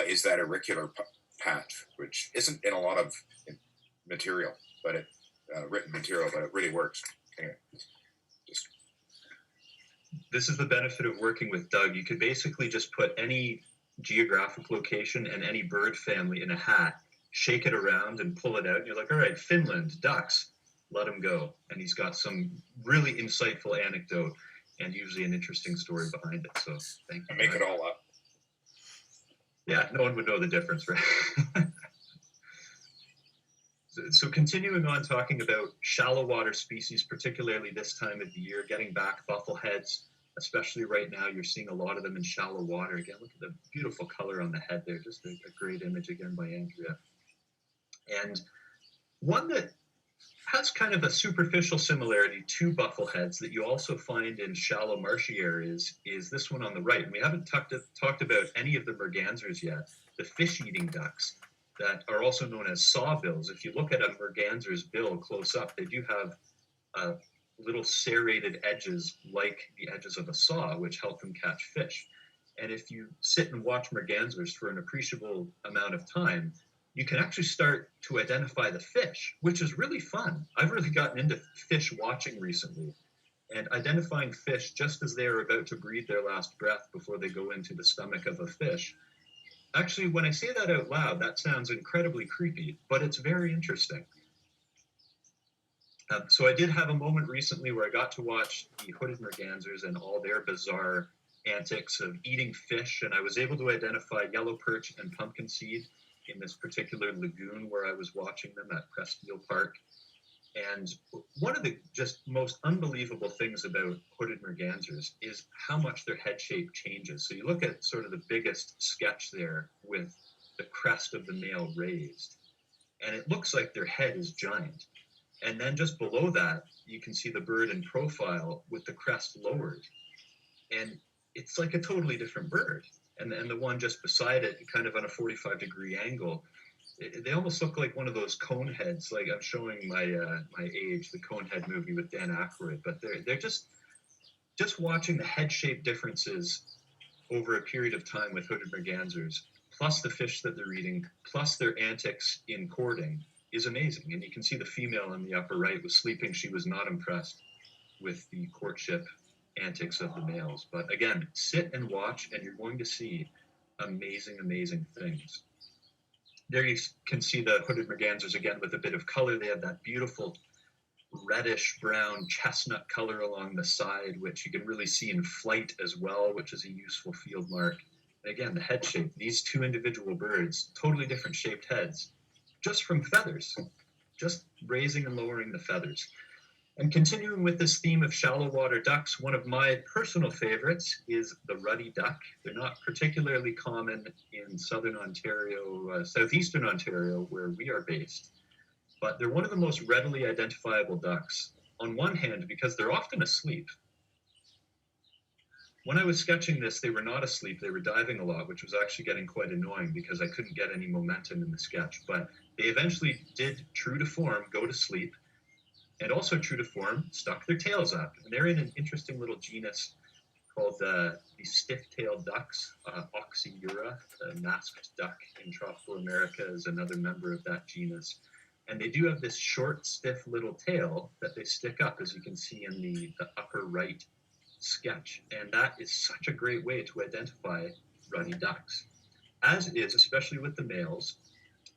is that auricular patch, which isn't in a lot of material, but it written material, but it really works. Anyway, this is the benefit of working with Doug. You could basically just put any geographic location and any bird family in a hat, shake it around and pull it out, and you're like, all right, Finland, ducks, let them go. And he's got some really insightful anecdote and usually an interesting story behind it. So thank you. I make it all up. Yeah, no one would know the difference, right? So continuing on talking about shallow water species, particularly this time of the year, getting back buffleheads, especially right now, you're seeing a lot of them in shallow water. Again, look at the beautiful color on the head there, just a great image again by Andrea. And one that has kind of a superficial similarity to buffleheads that you also find in shallow marshy areas is this one on the right. And we haven't talked about any of the Mergansers yet, the fish-eating ducks that are also known as sawbills. If you look at a Merganser's bill close up, they do have little serrated edges like the edges of a saw, which help them catch fish. And if you sit and watch Mergansers for an appreciable amount of time, you can actually start to identify the fish, which is really fun. I've really gotten into fish watching recently and identifying fish just as they are about to breathe their last breath before they go into the stomach of a fish. Actually, when I say that out loud, that sounds incredibly creepy, but it's very interesting. So I did have a moment recently where I got to watch the hooded Mergansers and all their bizarre antics of eating fish, and I was able to identify yellow perch and pumpkin seed in this particular lagoon where I was watching them at Presqu'île Park. And one of the just most unbelievable things about hooded Mergansers is how much their head shape changes. So you look at sort of the biggest sketch there with the crest of the male raised, and it looks like their head is giant. And then just below that, you can see the bird in profile with the crest lowered. And it's like a totally different bird. And the one just beside it, kind of on a 45-degree angle, they almost look like one of those cone heads. Like I'm showing my age, the Conehead movie with Dan Aykroyd. But they're just watching the head shape differences over a period of time with hooded Mergansers, plus the fish that they're eating, plus their antics in courting, is amazing. And you can see the female in the upper right was sleeping. She was not impressed with the courtship antics of the males. But again, sit and watch, and you're going to see amazing, amazing things. There you can see the hooded Mergansers again with a bit of color. They have that beautiful reddish brown chestnut color along the side, which you can really see in flight as well, which is a useful field mark. And again, the head shape, these two individual birds, totally different shaped heads, just from feathers, just raising and lowering the feathers. And continuing with this theme of shallow water ducks, one of my personal favorites is the Ruddy Duck. They're not particularly common in southern Ontario, southeastern Ontario, where we are based, but they're one of the most readily identifiable ducks. On one hand, because they're often asleep. When I was sketching this, they were not asleep, they were diving a lot, which was actually getting quite annoying because I couldn't get any momentum in the sketch, but they eventually did, true to form, go to sleep. And also true to form, stuck their tails up. And they're in an interesting little genus called the stiff-tailed ducks, Oxyura, the masked duck in tropical America is another member of that genus. And they do have this short, stiff little tail that they stick up, as you can see in the upper right sketch. And that is such a great way to identify ruddy ducks, as is, especially with the males,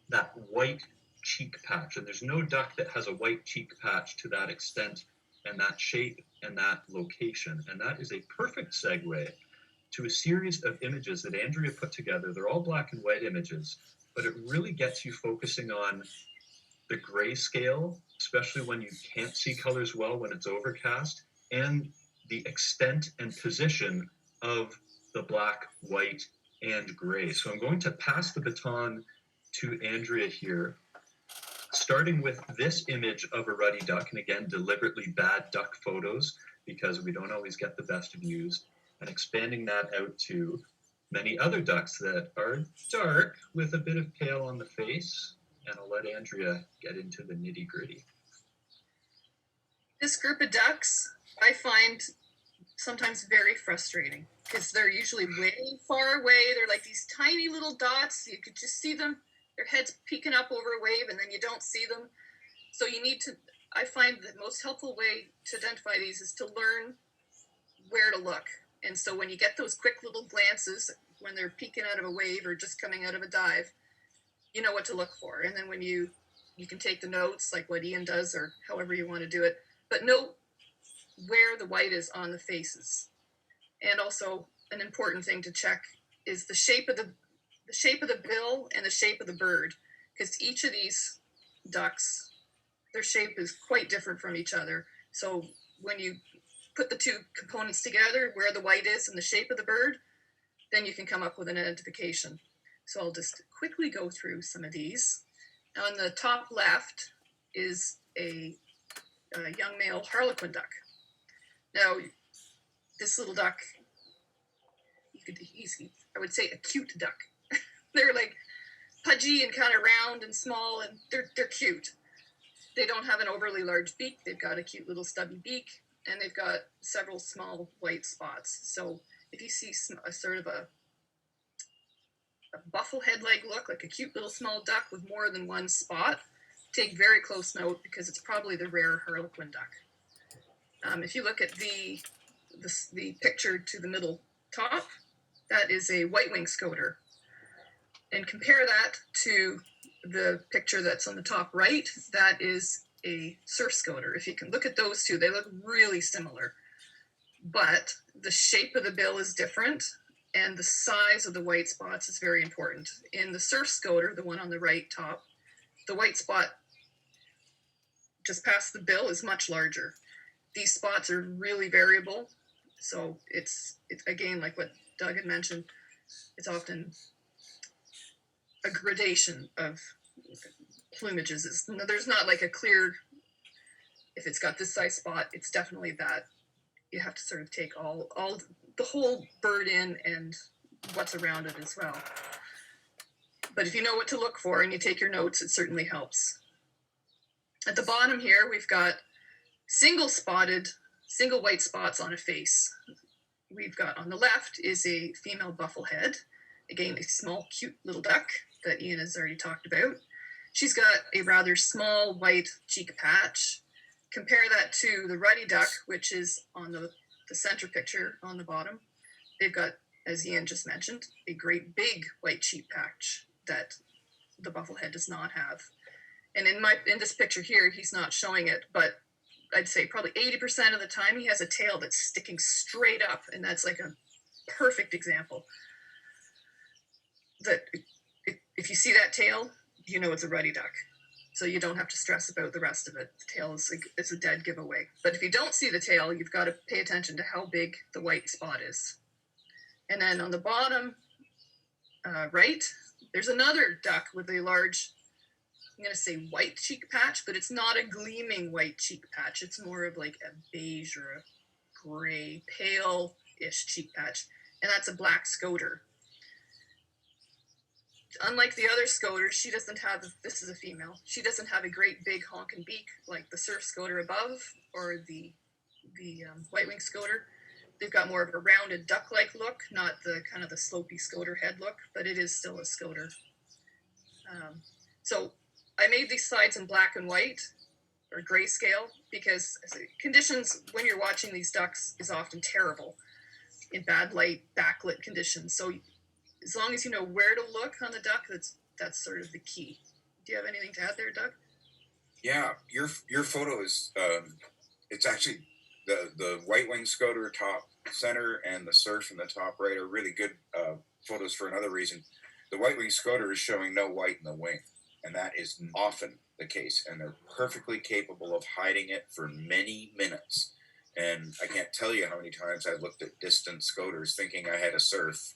that white cheek patch. And there's no duck that has a white cheek patch to that extent and that shape and that location. And that is a perfect segue to a series of images that Andrea put together. They're all black and white images, but it really gets you focusing on the grayscale, especially when you can't see colors well when it's overcast, and the extent and position of the black, white, and gray. So I'm going to pass the baton to Andrea here, starting with this image of a ruddy duck, and again, deliberately bad duck photos because we don't always get the best views, and expanding that out to many other ducks that are dark with a bit of pale on the face, and I'll let Andrea get into the nitty-gritty. This group of ducks, I find sometimes very frustrating because they're usually way far away. They're like these tiny little dots. You could just see them. Their head's peeking up over a wave and then you don't see them. So you need to, I find the most helpful way to identify these is to learn where to look. And so when you get those quick little glances, when they're peeking out of a wave or just coming out of a dive, you know what to look for. And then when you can take the notes like what Ian does or however you want to do it, but note where the white is on the faces. And also an important thing to check is the shape of the bill and the shape of the bird, because each of these ducks, their shape is quite different from each other. So when you put the two components together, where the white is and the shape of the bird, then you can come up with an identification. So I'll just quickly go through some of these. On the top left is a young male Harlequin duck. Now, this little duck, I would say a cute duck. They're like pudgy and kind of round and small, and they're cute. They don't have an overly large beak. They've got a cute little stubby beak, and they've got several small white spots. So if you see a sort of a bufflehead-like look, like a cute little small duck with more than one spot, take very close note because it's probably the rare Harlequin duck. If you look at the picture to the middle top, that is a white-winged Scoter. And compare that to the picture that's on the top right, that is a surf Scoter. If you can look at those two, they look really similar. But the shape of the bill is different, and the size of the white spots is very important. In the surf Scoter, the one on the right top, the white spot just past the bill is much larger. These spots are really variable, so it's again, like what Doug had mentioned, it's often a gradation of plumages. There's not like a clear, if it's got this size spot, it's definitely that. You have to sort of take all the whole bird in and what's around it as well. But if you know what to look for and you take your notes, it certainly helps. At the bottom here, we've got single white spots on a face. We've got on the left is a female Bufflehead. Again, a small, cute little duck that Ian has already talked about. She's got a rather small white cheek patch. Compare that to the Ruddy Duck, which is on the center picture on the bottom. They've got, as Ian just mentioned, a great big white cheek patch that the Bufflehead does not have. And in this picture here, he's not showing it, but I'd say probably 80% of the time he has a tail that's sticking straight up, and that's like a perfect example. That if you see that tail, you know it's a ruddy duck. So you don't have to stress about the rest of it. The tail is a dead giveaway. But if you don't see the tail, you've got to pay attention to how big the white spot is. And then on the bottom right, there's another duck with a large, I'm going to say white cheek patch, but it's not a gleaming white cheek patch. It's more of like a beige or a gray, pale-ish cheek patch. And that's a black Scoter. Unlike the other Scoters, she doesn't have, this is a female, she doesn't have a great big honking beak like the surf Scoter above or the white-winged Scoter. They've got more of a rounded duck-like look, not the kind of the slopey Scoter head look, but it is still a Scoter. So I made these sides in black and white or grayscale because conditions when you're watching these ducks is often terrible in bad light, backlit conditions. So as long as you know where to look on the duck, that's sort of the key. Do you have anything to add there, Doug? Yeah, your photo is it's actually the white-winged Scoter top center and the surf in the top right are really good photos for another reason. The white-winged Scoter is showing no white in the wing, and that is often the case, and they're perfectly capable of hiding it for many minutes. And I can't tell you how many times I've looked at distant Scoters thinking I had a surf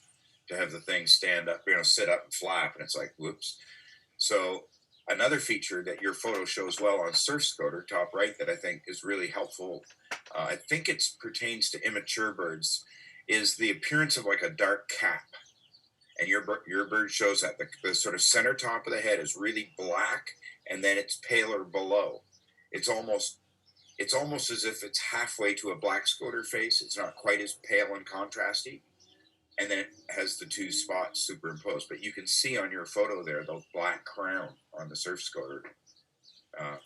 to have the thing stand up, sit up and flap, and it's like, whoops. So another feature that your photo shows well on surf Scoter, top right, that I think is really helpful, I think it pertains to immature birds, is the appearance of like a dark cap. And your bird shows that the sort of center top of the head is really black, and then it's paler below. It's almost as if it's halfway to a black Scoter face. It's not quite as pale and contrasty. And then it has the two spots superimposed. But you can see on your photo there the black crown on the surf Scoter,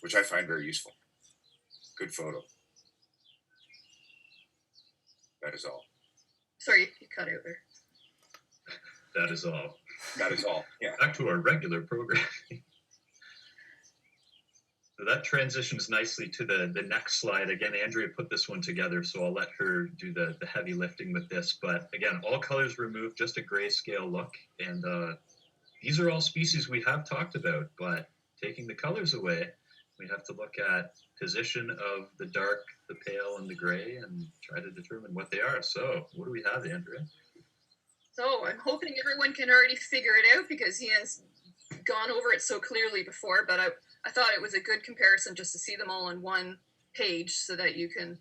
which I find very useful. Good photo. That is all. Sorry, you cut out there. That is all. That is all. Yeah. Back to our regular programming. So that transitions nicely to the next slide. Again, Andrea put this one together, so I'll let her do the heavy lifting with this. But again, all colors removed, just a grayscale look. And these are all species we have talked about, but taking the colors away, we have to look at position of the dark, the pale, and the gray and try to determine what they are. So what do we have, Andrea? So I'm hoping everyone can already figure it out because Ian's gone over it so clearly before, but I thought it was a good comparison just to see them all on one page so that you can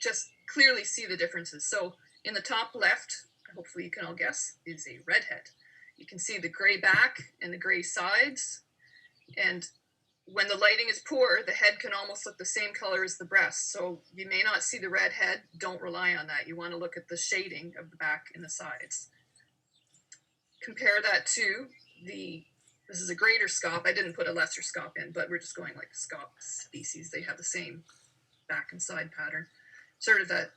just clearly see the differences. So in the top left, hopefully you can all guess, is a redhead. You can see the gray back and the gray sides. And when the lighting is poor, the head can almost look the same color as the breast. So you may not see the red head. Don't rely on that. You want to look at the shading of the back and the sides. Compare that to this is a greater scaup. I didn't put a lesser scaup in, but we're just going like scaup species. They have the same back and side pattern. Sort of that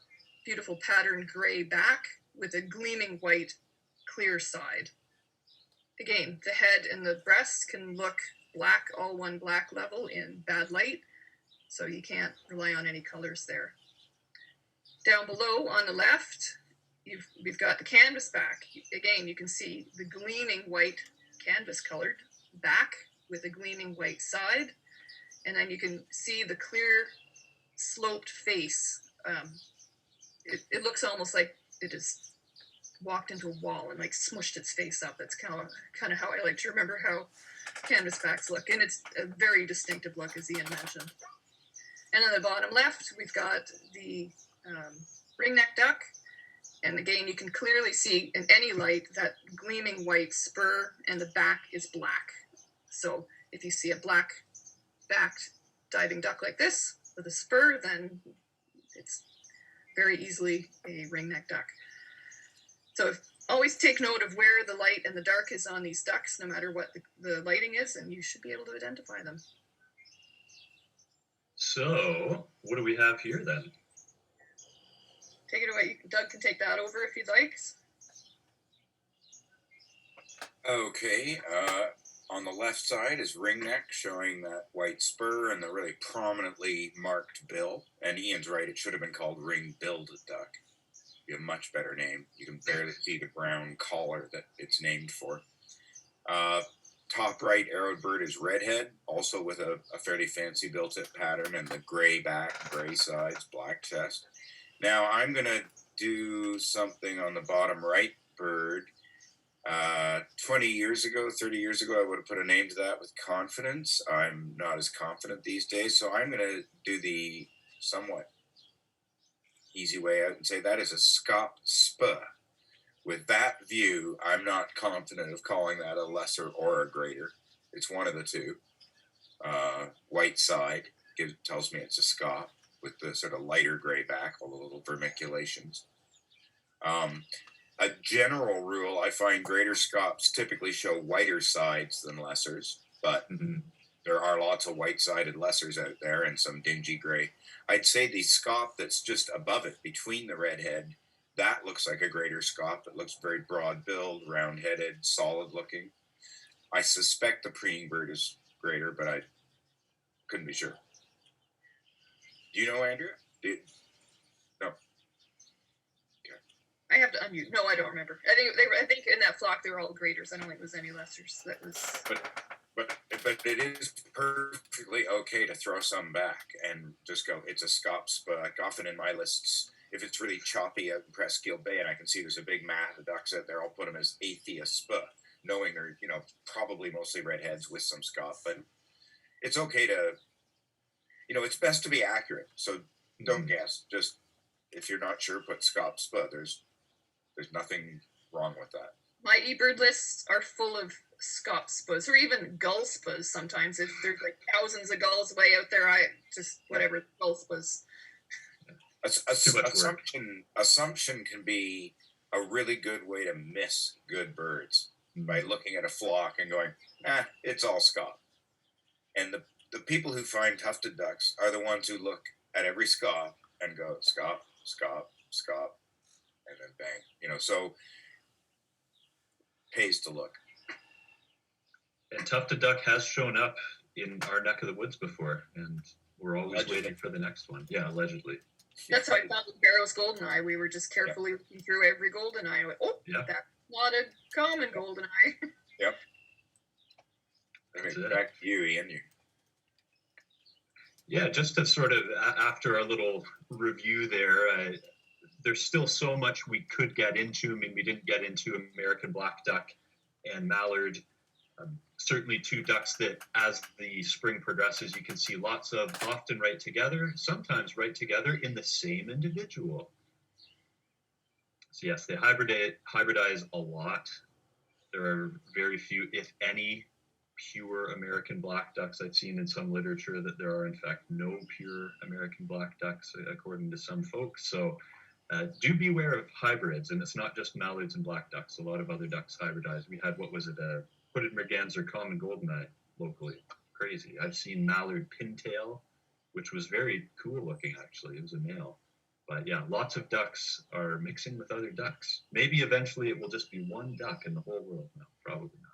beautiful pattern gray back with a gleaming white clear side. Again, the head and the breast can look black, all one black level in bad light, so you can't rely on any colors there. Down below on the left, we've got the canvasback. Again, you can see the gleaming white canvas colored back with a gleaming white side, and then you can see the clear sloped face. It looks almost like it has walked into a wall and like smushed its face up. That's kind of how I like to remember how canvasbacks look, and it's a very distinctive look, as Ian mentioned. And on the bottom left, we've got the ringneck duck. And again, you can clearly see in any light that gleaming white spur, and the back is black. So if you see a black-backed diving duck like this with a spur, then it's very easily a ringneck duck. So always take note of where the light and the dark is on these ducks, no matter what the lighting is, and you should be able to identify them. So what do we have here then? Take it away. Doug can take that over if you'd like. Okay, on the left side is ringneck, showing that white spur and the really prominently marked bill. And Ian's right, it should have been called ring-billed duck. Be a much better name. You can barely see the brown collar that it's named for. top right arrowed bird is redhead, also with a fairly fancy built-in pattern, and the gray back, gray sides, black chest. Now I'm going to do something on the bottom right bird. 20 years ago, 30 years ago, I would have put a name to that with confidence. I'm not as confident these days, so I'm going to do the somewhat easy way out and say that is a Scop Spa. With that view, I'm not confident of calling that a lesser or a greater. It's one of the two. White side tells me it's a Scop with the sort of lighter gray back, all the little vermiculations. A general rule, I find greater Scops typically show whiter sides than lessers, but there are lots of white-sided lessers out there and some dingy gray. I'd say the Scop that's just above it, between the redhead, that looks like a greater Scop. It looks very broad build, round-headed, solid-looking. I suspect the preening bird is greater, but I couldn't be sure. Do you know, Andrea? No. I have to unmute. No, I don't remember. I think in that flock they were all graders. I don't think it was any lessers. That was. But it is perfectly okay to throw some back and just go. It's a Scops, but like often in my lists, if it's really choppy out in Presqu'île Bay and I can see there's a big mat of ducks out there, I'll put them as Atheist Spa, knowing they're probably mostly redheads with some Scop. But it's okay to, it's best to be accurate. So don't guess. Just if you're not sure, put Scop Spa. There's nothing wrong with that. My eBird lists are full of Scop Spas, or even gull spas sometimes. If there's like thousands of gulls way out there, I just, whatever, gull spas. Assumption can be a really good way to miss good birds by looking at a flock and going, it's all Scop. And the people who find tufted ducks are the ones who look at every Scop and go, Scop, Scop, Scop, and then bang. So pays to look. And tufted duck has shown up in our neck of the woods before, and we're always waiting for the next one. Yeah, allegedly. That's how I found Barrow's Goldeneye. We were just carefully looking through every Goldeneye. I went, that's not a common Goldeneye. Yep. Back to you, Ian. Yeah, just to sort of, after our little review there, there's still so much we could get into. I mean, we didn't get into American black duck and mallard. Certainly two ducks that, as the spring progresses, you can see lots of, often right together, sometimes right together in the same individual. So yes, they hybridize a lot. There are very few, if any, pure American black ducks. I've seen in some literature that there are, in fact, no pure American black ducks, according to some folks. So do beware of hybrids, and it's not just mallards and black ducks. A lot of other ducks hybridize. We had, hooded Merganser common goldeneye locally. Crazy. I've seen mallard pintail, which was very cool looking, actually. It was a male. But yeah, lots of ducks are mixing with other ducks. Maybe eventually it will just be one duck in the whole world. No, probably not.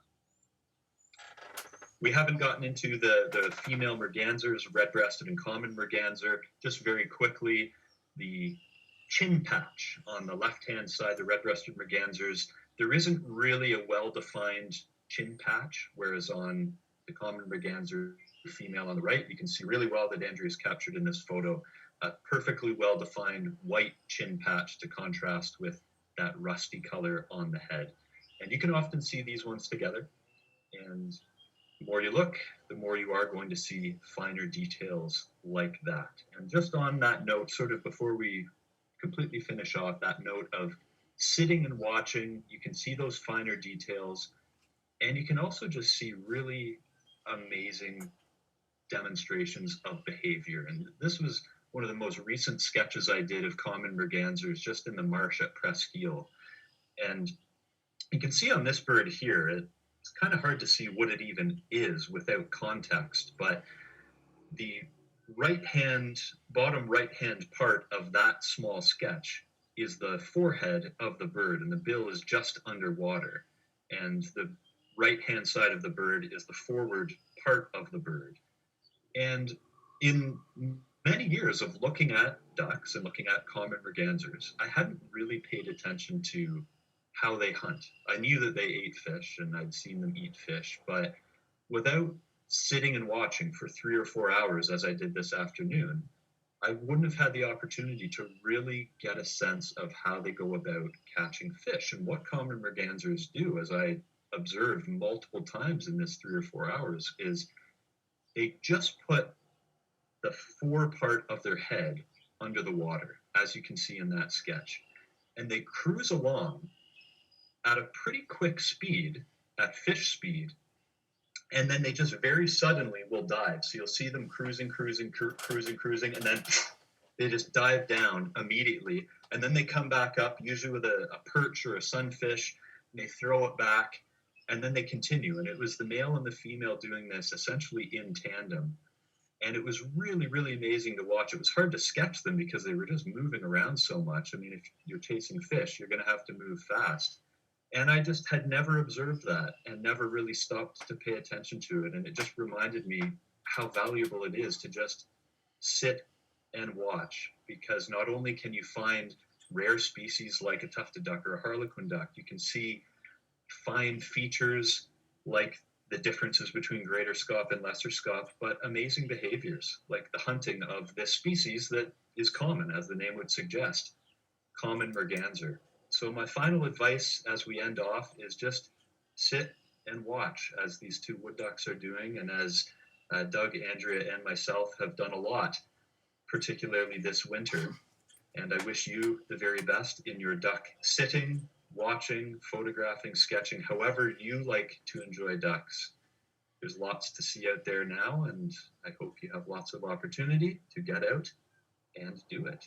We haven't gotten into the female Mergansers, red-breasted and common Merganser. Just very quickly, the chin patch on the left-hand side, the red-breasted Mergansers, there isn't really a well-defined chin patch, whereas on the common Merganser female on the right, you can see really well that Andrea's captured in this photo a perfectly well-defined white chin patch to contrast with that rusty color on the head. And you can often see these ones together. And the more you look, the more you are going to see finer details like that. And just on that note, sort of before we completely finish off, that note of sitting and watching, you can see those finer details. And you can also just see really amazing demonstrations of behavior. And this was one of the most recent sketches I did of common Mergansers just in the marsh at Presqu'île. And you can see on this bird here, it's kind of hard to see what it even is without context, but the bottom right-hand part of that small sketch is the forehead of the bird, and the bill is just underwater. And the right-hand side of the bird is the forward part of the bird. And in many years of looking at ducks and looking at common Mergansers, I hadn't really paid attention to how they hunt. I knew that they ate fish and I'd seen them eat fish, but without sitting and watching for 3 or 4 hours as I did this afternoon, I wouldn't have had the opportunity to really get a sense of how they go about catching fish. And what common mergansers do, as I observed multiple times in this 3 or 4 hours, is they just put the forepart of their head under the water, as you can see in that sketch. And they cruise along at a pretty quick speed, at fish speed, and then they just very suddenly will dive. So you'll see them cruising, and then they just dive down immediately. And then they come back up, usually with a perch or a sunfish, and they throw it back, and then they continue. And it was the male and the female doing this essentially in tandem. And it was really, really amazing to watch. It was hard to sketch them because they were just moving around so much. I mean, if you're chasing fish, you're going to have to move fast. And I just had never observed that and never really stopped to pay attention to it. And it just reminded me how valuable it is to just sit and watch, because not only can you find rare species like a tufted duck or a harlequin duck, you can see fine features like the differences between greater scaup and lesser scaup, but amazing behaviors like the hunting of this species that is common, as the name would suggest, common merganser. So my final advice as we end off is just sit and watch, as these two wood ducks are doing, and as Doug, Andrea, and myself have done a lot, particularly this winter. And I wish you the very best in your duck sitting, watching, photographing, sketching, however you like to enjoy ducks. There's lots to see out there now, and I hope you have lots of opportunity to get out and do it.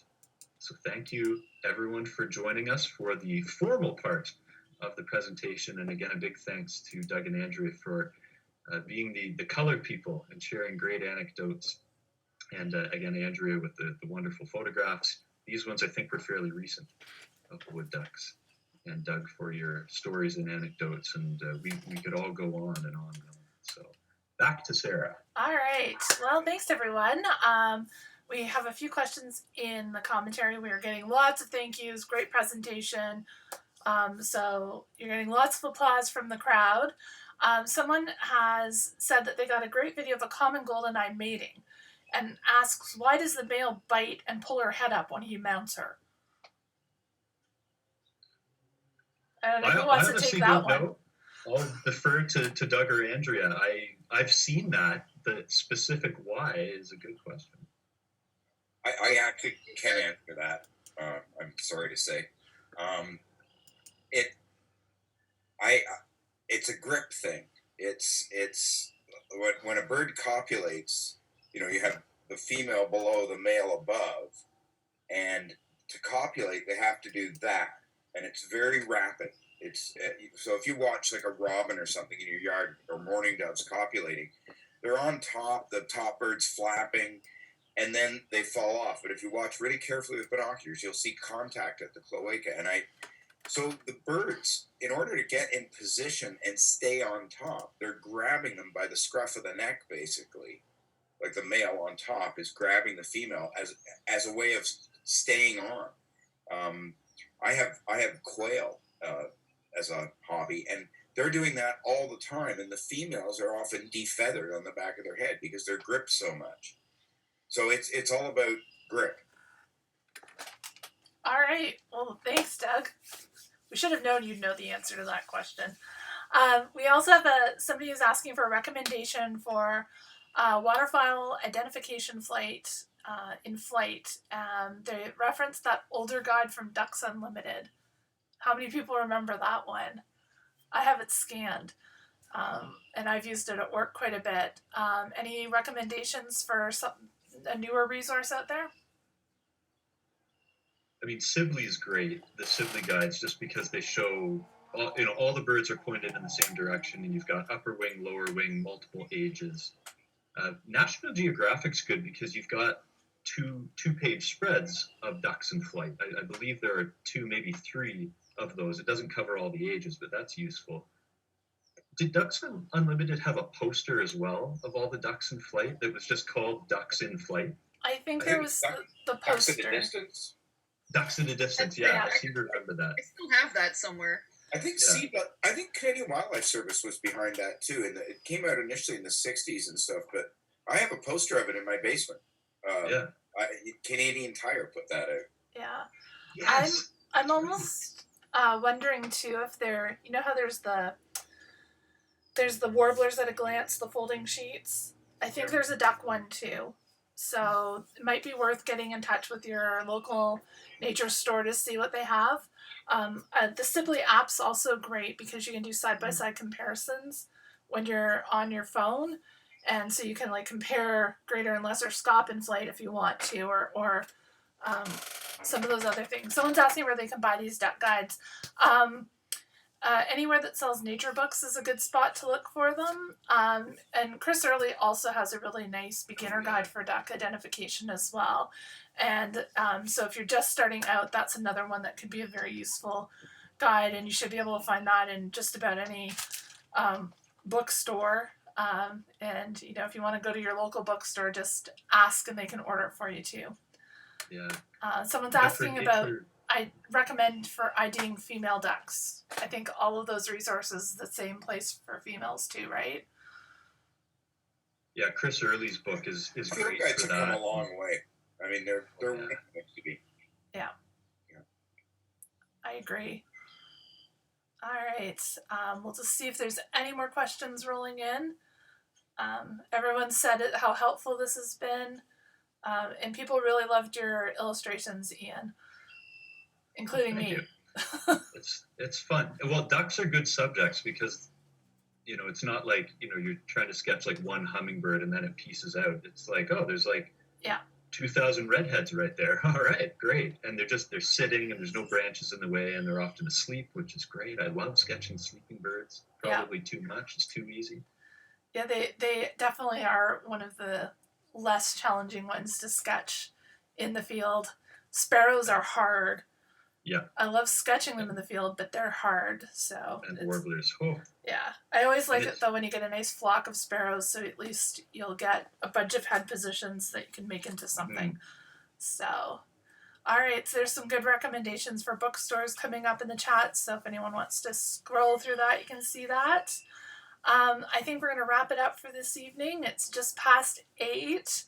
So thank you, everyone, for joining us for the formal part of the presentation. And again, a big thanks to Doug and Andrea for being the color people and sharing great anecdotes. And again, Andrea with the wonderful photographs. These ones I think were fairly recent of the wood ducks. And Doug for your stories and anecdotes. And we could all go on and on and on. So back to Sarah. All right. Well, thanks, everyone. We have a few questions in the commentary. We are getting lots of thank yous. Great presentation. So you're getting lots of applause from the crowd. Someone has said that they got a great video of a common goldeneye mating and asks, why does the male bite and pull her head up when he mounts her? I don't know who wants to take that one. Know. I'll defer to Doug or Andrea. I've seen that. The specific why is a good question. I actually can't answer that. I'm sorry to say. It's a grip thing. It's when a bird copulates, you have the female below, the male above, and to copulate they have to do that, and it's very rapid. It's so if you watch like a robin or something in your yard, or mourning doves copulating, they're on top, the top bird's flapping, and then they fall off. But if you watch really carefully with binoculars, you'll see contact at the cloaca. So the birds, in order to get in position and stay on top, they're grabbing them by the scruff of the neck, basically. Like the male on top is grabbing the female as a way of staying on. I have quail as a hobby, and they're doing that all the time. And the females are often defeathered on the back of their head because they're gripped so much. So it's all about grip. All right. Well, thanks, Doug. We should have known you'd know the answer to that question. We also have somebody who's asking for a recommendation for waterfowl identification flight in flight. They referenced that older guide from Ducks Unlimited. How many people remember that one? I have it scanned, and I've used it at work quite a bit. Any recommendations for a newer resource out there? I mean, Sibley's great, the Sibley guides, just because they show, all the birds are pointed in the same direction, and you've got upper wing, lower wing, multiple ages. National Geographic's good because you've got two-page spreads of ducks in flight. I believe there are 2, maybe 3 of those. It doesn't cover all the ages, but that's useful. Did Ducks Unlimited have a poster as well of all the ducks in flight that was just called Ducks in Flight? I think there was the poster. Ducks at a distance. Ducks in a Distance, yeah, I seem to remember that. I still have that somewhere. I think I think Canadian Wildlife Service was behind that too, and it came out initially in the '60s and stuff. But I have a poster of it in my basement. Yeah. Canadian Tire put that out. Yeah. Yes. I'm almost wondering too if there, you know how there's the warblers at a glance, the folding sheets. I think there's a duck one too. So it might be worth getting in touch with your local nature store to see what they have. The Sibley app's also great because you can do side-by-side comparisons when you're on your phone. And so you can like compare greater and lesser scaup and flight if you want to, or some of those other things. Someone's asking where they can buy these duck guides. Anywhere that sells nature books is a good spot to look for them. And Chris Early also has a really nice beginner guide for duck identification as well. And so if you're just starting out, that's another one that could be a very useful guide, and you should be able to find that in just about any bookstore. And you know, if you want to go to your local bookstore, just ask and they can order it for you too. Yeah. Someone's asking about, I recommend for IDing female ducks. I think all of those resources the same place for females too, right? Yeah, Chris Early's book is great for that. Guides have come a long way. I mean, they're where they're supposed to be. Yeah. I agree. All right. We'll just see if there's any more questions rolling in. Everyone said how helpful this has been. And people really loved your illustrations, Ian, including me. It's fun. Well, ducks are good subjects because, you know, it's not like, you know, you're trying to sketch like one hummingbird and then it pieces out. It's like, oh, there's like 2,000 redheads right there. All right, great. And they're sitting and there's no branches in the way and they're often asleep, which is great. I love sketching sleeping birds. Probably too much. It's too easy. Yeah, they definitely are one of the less challenging ones to sketch in the field. Sparrows are hard. Yeah. I love sketching them in the field, but they're hard. So and warblers. Oh. Yeah. I always like it though when you get a nice flock of sparrows, so at least you'll get a bunch of head positions that you can make into something. So all right, so there's some good recommendations for bookstores coming up in the chat. So if anyone wants to scroll through that, you can see that. I think we're going to wrap it up for this evening. It's just past 8.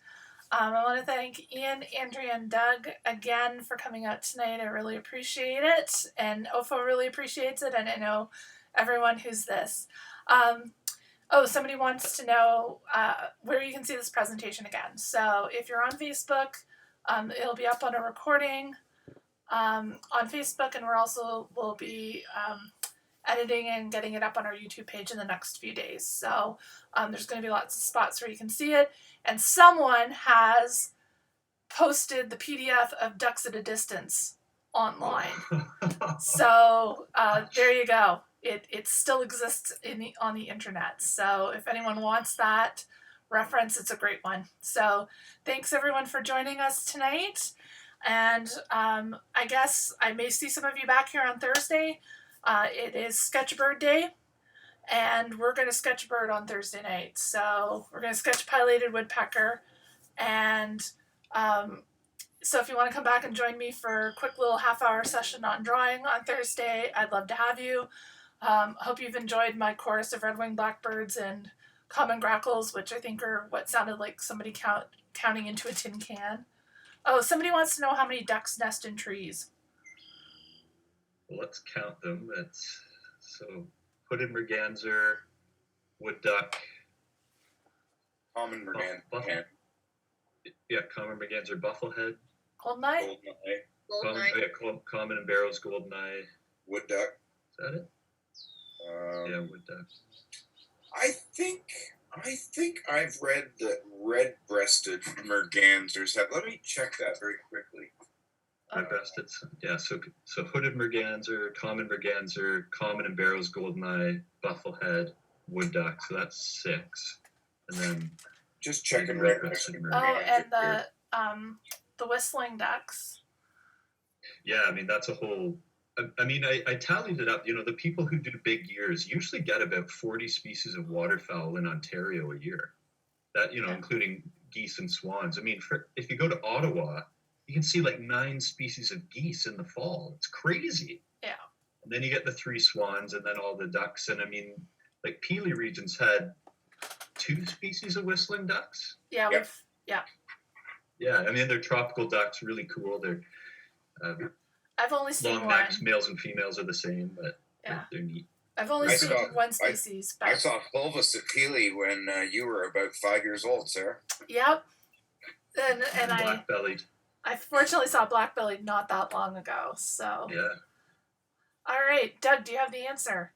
I want to thank Ian, Andrea, and Doug again for coming out tonight. I really appreciate it, and OFO really appreciates it, and I know everyone who's this. Somebody wants to know where you can see this presentation again. So if you're on Facebook, it'll be up on a recording on Facebook, and we'll be editing and getting it up on our YouTube page in the next few days. So there's going to be lots of spots where you can see it. And someone has posted the PDF of Ducks at a Distance online. So there you go. It still exists on the internet. So if anyone wants that reference, it's a great one. So thanks everyone for joining us tonight. And I guess I may see some of you back here on Thursday. It is Sketch Bird Day, and we're going to sketch a bird on Thursday night. So we're going to sketch pileated woodpecker. And so if you want to come back and join me for a quick little half-hour session on drawing on Thursday, I'd love to have you. Hope you've enjoyed my chorus of red-winged blackbirds and common grackles, which I think are what sounded like somebody counting into a tin can. Oh, somebody wants to know how many ducks nest in trees. Well, let's count them. So hooded merganser, wood duck, common merganser, common merganser, bufflehead, Goldeneye, common and barrels, goldeneye, wood duck. Is that it? Wood duck. I think I've read that red-breasted mergansers have. Let me check that very quickly. Red-breasted, so hooded merganser, common and barrels, goldeneye, bufflehead, wood duck. So that's 6, and then just checking red-breasted merganser. Oh, and the whistling ducks. Yeah, I mean that's a whole. I mean, I tallied it up. You know, the people who do big years usually get about 40 species of waterfowl in Ontario a year. That including geese and swans. I mean, if you go to Ottawa, you can see like 9 species of geese in the fall. It's crazy. Yeah. And then you get the 3 swans and then all the ducks. And I mean, like Peely regions had 2 species of whistling ducks. Yeah, Yep. Yeah, I mean, they're tropical ducks, really cool. They're I've only seen long one. necks, males and females are the same, but Yeah. they're neat. I've only I seen saw- one species, but I saw fulvus at Peely when you were about 5 years old, Sarah. yep. And I Black-bellied. fortunately saw black-bellied not that long ago. So Yeah. all right, Doug, do you have the answer?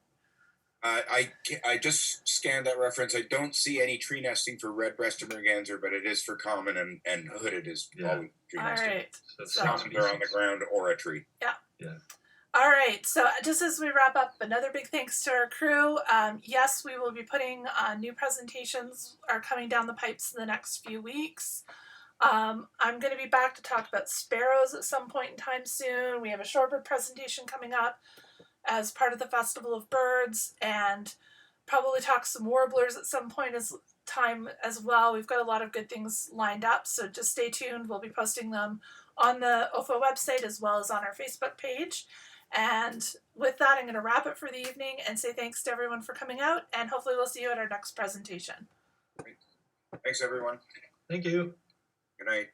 I just scanned that reference. I don't see any tree nesting for red-breasted merganser, but it is for common and hooded is Yeah. always tree All nesting. right. So So- six Common, they're on the species. ground or a tree. All right, so just as we wrap up, another big thanks to our crew. Yes, we will be putting new presentations are coming down the pipes in the next few weeks. I'm going to be back to talk about sparrows at some point in time soon. We have a shorebird presentation coming up as part of the Festival of Birds, and probably talk some warblers at some point as time as well. We've got a lot of good things lined up, so just stay tuned. We'll be posting them on the OFO website as well as on our Facebook page. And with that, I'm going to wrap it for the evening and say thanks to everyone for coming out, and hopefully we'll see you at our next presentation. Thanks, everyone. Thank you. Good night.